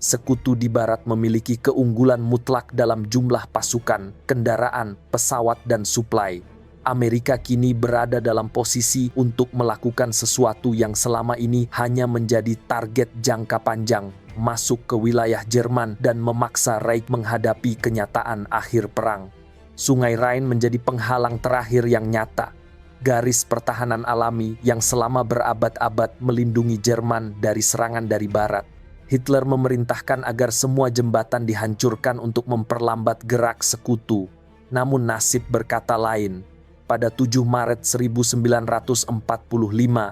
sekutu di barat memiliki keunggulan mutlak dalam jumlah pasukan, kendaraan, pesawat, dan suplai. Amerika kini berada dalam posisi untuk melakukan sesuatu yang selama ini hanya menjadi target jangka panjang, masuk ke wilayah Jerman dan memaksa Reich menghadapi kenyataan akhir perang. Sungai Rhine menjadi penghalang terakhir yang nyata, garis pertahanan alami yang selama berabad-abad melindungi Jerman dari serangan dari barat. Hitler memerintahkan agar semua jembatan dihancurkan untuk memperlambat gerak sekutu. Namun nasib berkata lain. Pada 7 Maret 1945,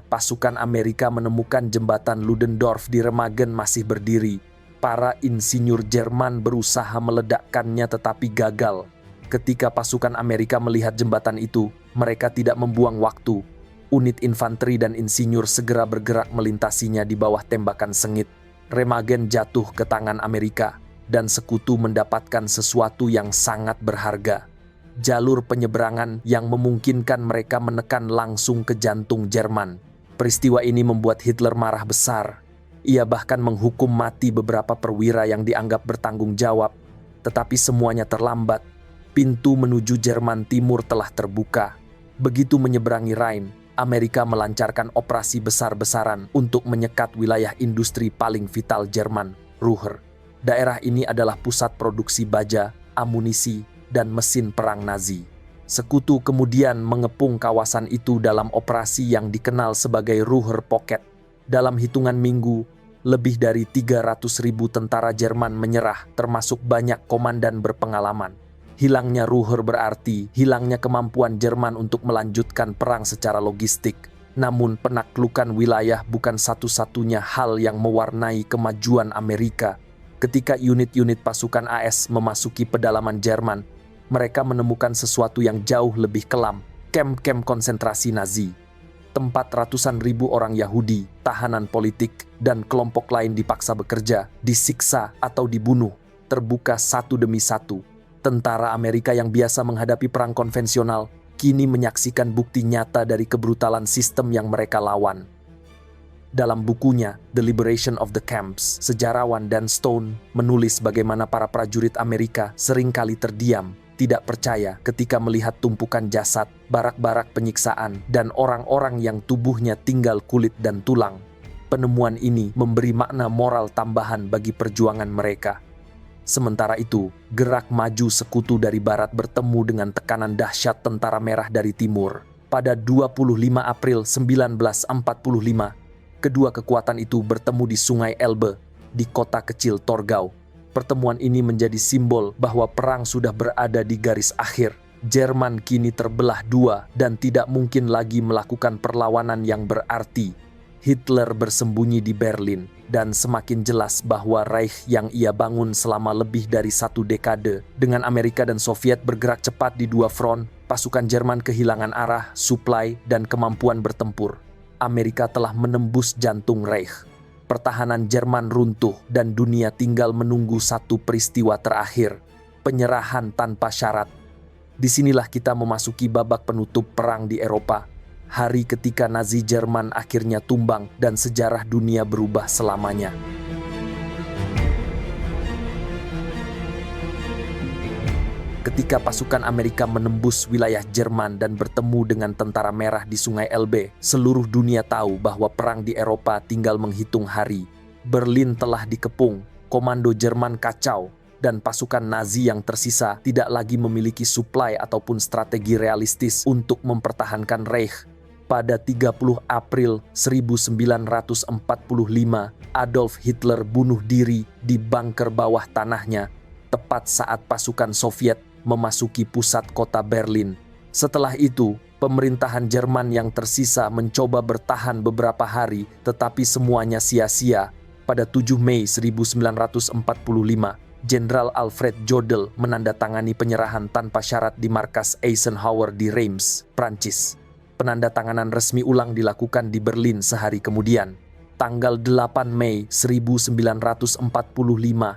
pasukan Amerika menemukan jembatan Ludendorff di Remagen masih berdiri. Para insinyur Jerman berusaha meledakkannya tetapi gagal. Ketika pasukan Amerika melihat jembatan itu, mereka tidak membuang waktu. Unit infanteri dan insinyur segera bergerak melintasinya di bawah tembakan sengit. Remagen jatuh ke tangan Amerika, dan sekutu mendapatkan sesuatu yang sangat berharga. Jalur penyeberangan yang memungkinkan mereka menekan langsung ke jantung Jerman. Peristiwa ini membuat Hitler marah besar. Ia bahkan menghukum mati beberapa perwira yang dianggap bertanggung jawab. Tetapi semuanya terlambat. Pintu menuju Jerman Timur telah terbuka. Begitu menyeberangi Rhine, Amerika melancarkan operasi besar-besaran untuk menyekat wilayah industri paling vital Jerman, Ruhr. Daerah ini adalah pusat produksi baja, amunisi, dan mesin perang Nazi. Sekutu kemudian mengepung kawasan itu dalam operasi yang dikenal sebagai Ruhr Pocket. Dalam hitungan minggu, lebih dari 300.000 tentara Jerman menyerah, termasuk banyak komandan berpengalaman. Hilangnya Ruhr berarti hilangnya kemampuan Jerman untuk melanjutkan perang secara logistik. Namun penaklukan wilayah bukan satu-satunya hal yang mewarnai kemajuan Amerika. Ketika unit-unit pasukan AS memasuki pedalaman Jerman, mereka menemukan sesuatu yang jauh lebih kelam, kamp-kamp konsentrasi Nazi. Tempat ratusan ribu orang Yahudi, tahanan politik, dan kelompok lain dipaksa bekerja, disiksa atau dibunuh, terbuka satu demi satu. Tentara Amerika yang biasa menghadapi perang konvensional, kini menyaksikan bukti nyata dari kebrutalan sistem yang mereka lawan. Dalam bukunya The Liberation of the Camps, sejarawan Dan Stone menulis bagaimana para prajurit Amerika seringkali terdiam, tidak percaya ketika melihat tumpukan jasad, barak-barak penyiksaan, dan orang-orang yang tubuhnya tinggal kulit dan tulang. Penemuan ini memberi makna moral tambahan bagi perjuangan mereka. Sementara itu, gerak maju sekutu dari barat bertemu dengan tekanan dahsyat tentara merah dari timur. Pada 25 April 1945, kedua kekuatan itu bertemu di Sungai Elbe, di kota kecil Torgau. Pertemuan ini menjadi simbol bahwa perang sudah berada di garis akhir. Jerman kini terbelah dua dan tidak mungkin lagi melakukan perlawanan yang berarti. Hitler bersembunyi di Berlin, dan semakin jelas bahwa Reich yang ia bangun selama lebih dari 1 dekade, dengan Amerika dan Soviet bergerak cepat di dua front, pasukan Jerman kehilangan arah, suplai, dan kemampuan bertempur. Amerika telah menembus jantung Reich. Pertahanan Jerman runtuh dan dunia tinggal menunggu satu peristiwa terakhir, penyerahan tanpa syarat. Disinilah kita memasuki babak penutup perang di Eropa. Hari ketika Nazi Jerman akhirnya tumbang dan sejarah dunia berubah selamanya. Ketika pasukan Amerika menembus wilayah Jerman dan bertemu dengan tentara merah di Sungai Elbe, seluruh dunia tahu bahwa perang di Eropa tinggal menghitung hari. Berlin telah dikepung, komando Jerman kacau, dan pasukan Nazi yang tersisa tidak lagi memiliki suplai ataupun strategi realistis untuk mempertahankan Reich. Pada 30 April 1945, Adolf Hitler bunuh diri di bunker bawah tanahnya, tepat saat pasukan Soviet memasuki pusat kota Berlin. Setelah itu, pemerintahan Jerman yang tersisa mencoba bertahan beberapa hari, tetapi semuanya sia-sia. Pada 7 Mei 1945, Jenderal Alfred Jodl menandatangani penyerahan tanpa syarat di markas Eisenhower di Reims, Prancis. Penandatanganan resmi ulang dilakukan di Berlin sehari kemudian. Tanggal 8 Mei 1945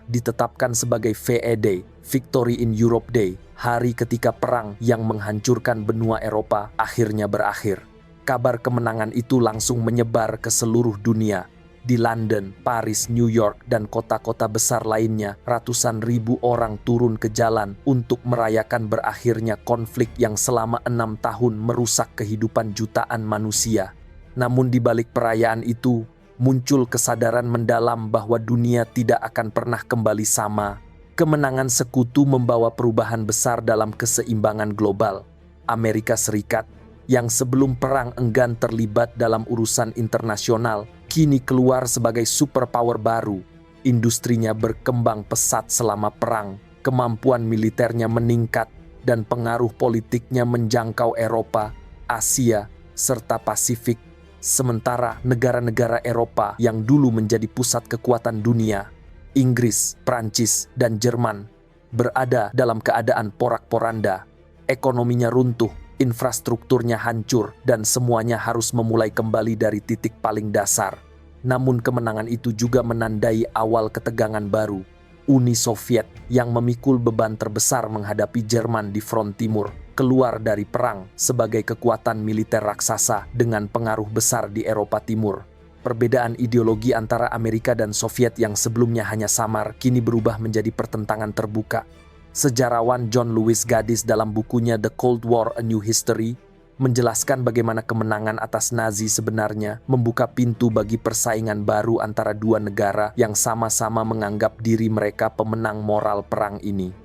ditetapkan sebagai VE Day, Victory in Europe Day, hari ketika perang yang menghancurkan benua Eropa akhirnya berakhir. Kabar kemenangan itu langsung menyebar ke seluruh dunia. Di London, Paris, New York, dan kota-kota besar lainnya, ratusan ribu orang turun ke jalan untuk merayakan berakhirnya konflik yang selama 6 tahun merusak kehidupan jutaan manusia. Namun di balik perayaan itu, muncul kesadaran mendalam bahwa dunia tidak akan pernah kembali sama. Kemenangan sekutu membawa perubahan besar dalam keseimbangan global. Amerika Serikat, yang sebelum perang enggan terlibat dalam urusan internasional, kini keluar sebagai superpower baru. Industrinya berkembang pesat selama perang, kemampuan militernya meningkat, dan pengaruh politiknya menjangkau Eropa, Asia, serta Pasifik. Sementara negara-negara Eropa yang dulu menjadi pusat kekuatan dunia, Inggris, Prancis, dan Jerman, berada dalam keadaan porak-poranda. Ekonominya runtuh, infrastrukturnya hancur, dan semuanya harus memulai kembali dari titik paling dasar. Namun kemenangan itu juga menandai awal ketegangan baru. Uni Soviet yang memikul beban terbesar menghadapi Jerman di front timur, keluar dari perang sebagai kekuatan militer raksasa dengan pengaruh besar di Eropa Timur. Perbedaan ideologi antara Amerika dan Soviet yang sebelumnya hanya samar, kini berubah menjadi pertentangan terbuka. Sejarawan John Lewis Gaddis dalam bukunya The Cold War: A New History menjelaskan bagaimana kemenangan atas Nazi sebenarnya membuka pintu bagi persaingan baru antara dua negara yang sama-sama menganggap diri mereka pemenang moral perang ini.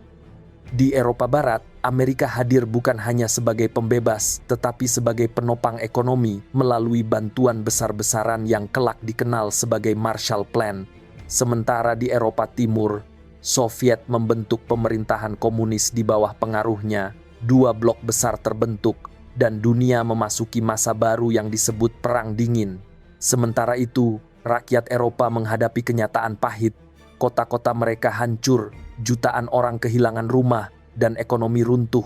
Di Eropa Barat, Amerika hadir bukan hanya sebagai pembebas, tetapi sebagai penopang ekonomi melalui bantuan besar-besaran yang kelak dikenal sebagai Marshall Plan. Sementara di Eropa Timur, Soviet membentuk pemerintahan komunis di bawah pengaruhnya, dua blok besar terbentuk, dan dunia memasuki masa baru yang disebut Perang Dingin. Sementara itu, rakyat Eropa menghadapi kenyataan pahit. Kota-kota mereka hancur, jutaan orang kehilangan rumah, dan ekonomi runtuh.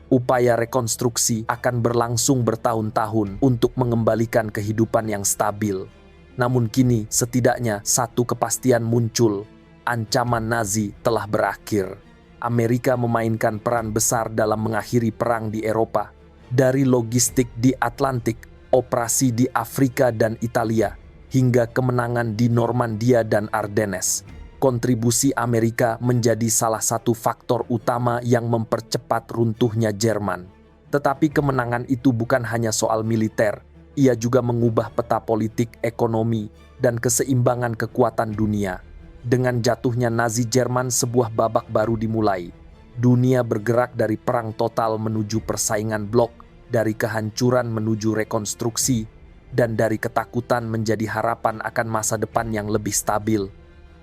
Upaya rekonstruksi akan berlangsung bertahun-tahun untuk mengembalikan kehidupan yang stabil. Namun kini, setidaknya satu kepastian muncul. Ancaman Nazi telah berakhir. Amerika memainkan peran besar dalam mengakhiri perang di Eropa. Dari logistik di Atlantik, operasi di Afrika dan Italia, hingga kemenangan di Normandia dan Ardennes. Kontribusi Amerika menjadi salah satu faktor utama yang mempercepat runtuhnya Jerman. Tetapi kemenangan itu bukan hanya soal militer, ia juga mengubah peta politik, ekonomi, dan keseimbangan kekuatan dunia. Dengan jatuhnya Nazi Jerman, sebuah babak baru dimulai. Dunia bergerak dari perang total menuju persaingan blok, dari kehancuran menuju rekonstruksi, dan dari ketakutan menjadi harapan akan masa depan yang lebih stabil.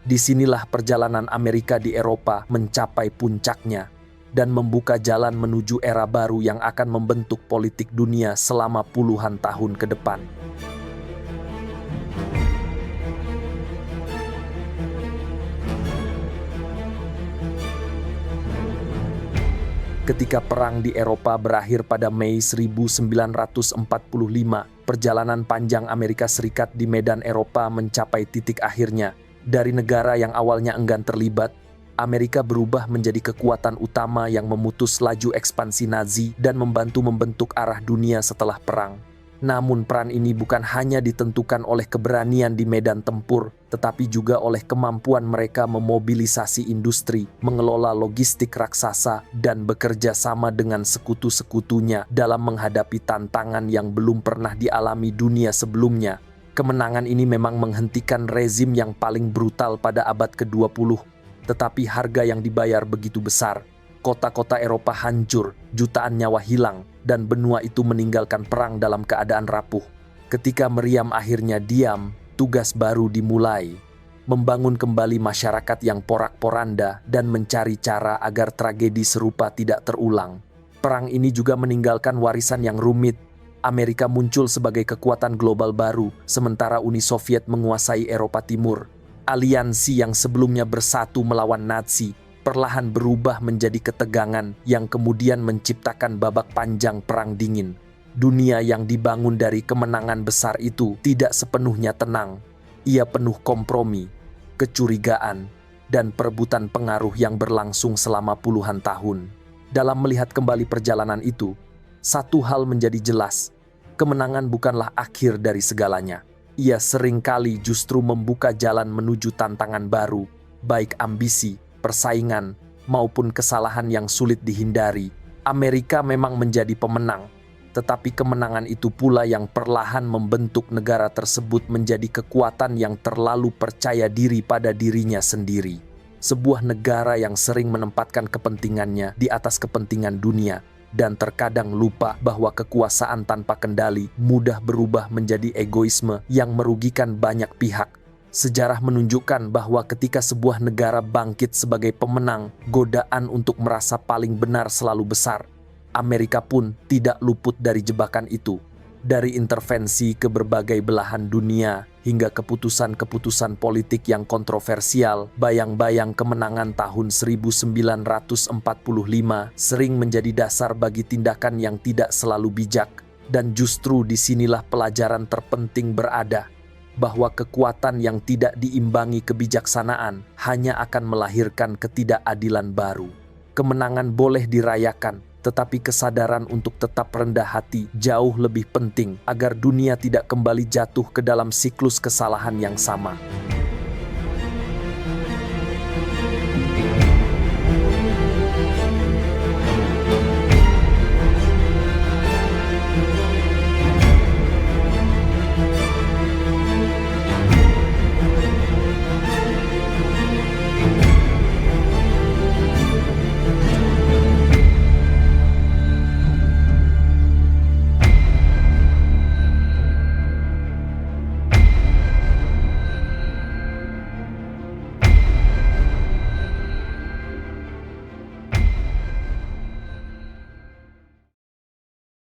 Disinilah perjalanan Amerika di Eropa mencapai puncaknya dan membuka jalan menuju era baru yang akan membentuk politik dunia selama puluhan tahun ke depan. Ketika perang di Eropa berakhir pada Mei 1945, perjalanan panjang Amerika Serikat di medan Eropa mencapai titik akhirnya. Dari negara yang awalnya enggan terlibat, Amerika berubah menjadi kekuatan utama yang memutus laju ekspansi Nazi dan membantu membentuk arah dunia setelah perang. Namun peran ini bukan hanya ditentukan oleh keberanian di medan tempur, tetapi juga oleh kemampuan mereka memobilisasi industri, mengelola logistik raksasa, dan bekerja sama dengan sekutu-sekutunya dalam menghadapi tantangan yang belum pernah dialami dunia sebelumnya. Kemenangan ini memang menghentikan rezim yang paling brutal pada abad ke-20, tetapi harga yang dibayar begitu besar. Kota-kota Eropa hancur, jutaan nyawa hilang, dan benua itu meninggalkan perang dalam keadaan rapuh. Ketika meriam akhirnya diam, tugas baru dimulai. Membangun kembali masyarakat yang porak-poranda dan mencari cara agar tragedi serupa tidak terulang. Perang ini juga meninggalkan warisan yang rumit. Amerika muncul sebagai kekuatan global baru, sementara Uni Soviet menguasai Eropa Timur. Aliansi yang sebelumnya bersatu melawan Nazi perlahan berubah menjadi ketegangan yang kemudian menciptakan babak panjang Perang Dingin. Dunia yang dibangun dari kemenangan besar itu tidak sepenuhnya tenang. Ia penuh kompromi, kecurigaan, dan perebutan pengaruh yang berlangsung selama puluhan tahun. Dalam melihat kembali perjalanan itu, satu hal menjadi jelas, kemenangan bukanlah akhir dari segalanya. Ia seringkali justru membuka jalan menuju tantangan baru, baik ambisi, persaingan, maupun kesalahan yang sulit dihindari. Amerika memang menjadi pemenang, tetapi kemenangan itu pula yang perlahan membentuk negara tersebut menjadi kekuatan yang terlalu percaya diri pada dirinya sendiri. Sebuah negara yang sering menempatkan kepentingannya di atas kepentingan dunia, dan terkadang lupa bahwa kekuasaan tanpa kendali mudah berubah menjadi egoisme yang merugikan banyak pihak. Sejarah menunjukkan bahwa ketika sebuah negara bangkit sebagai pemenang, godaan untuk merasa paling benar selalu besar. Amerika pun tidak luput dari jebakan itu. Dari intervensi ke berbagai belahan dunia hingga keputusan-keputusan politik yang kontroversial, bayang-bayang kemenangan tahun 1945 sering menjadi dasar bagi tindakan yang tidak selalu bijak. Dan justru disinilah pelajaran terpenting berada, bahwa kekuatan yang tidak diimbangi kebijaksanaan hanya akan melahirkan ketidakadilan baru. Kemenangan boleh dirayakan, tetapi kesadaran untuk tetap rendah hati jauh lebih penting agar dunia tidak kembali jatuh ke dalam siklus kesalahan yang sama.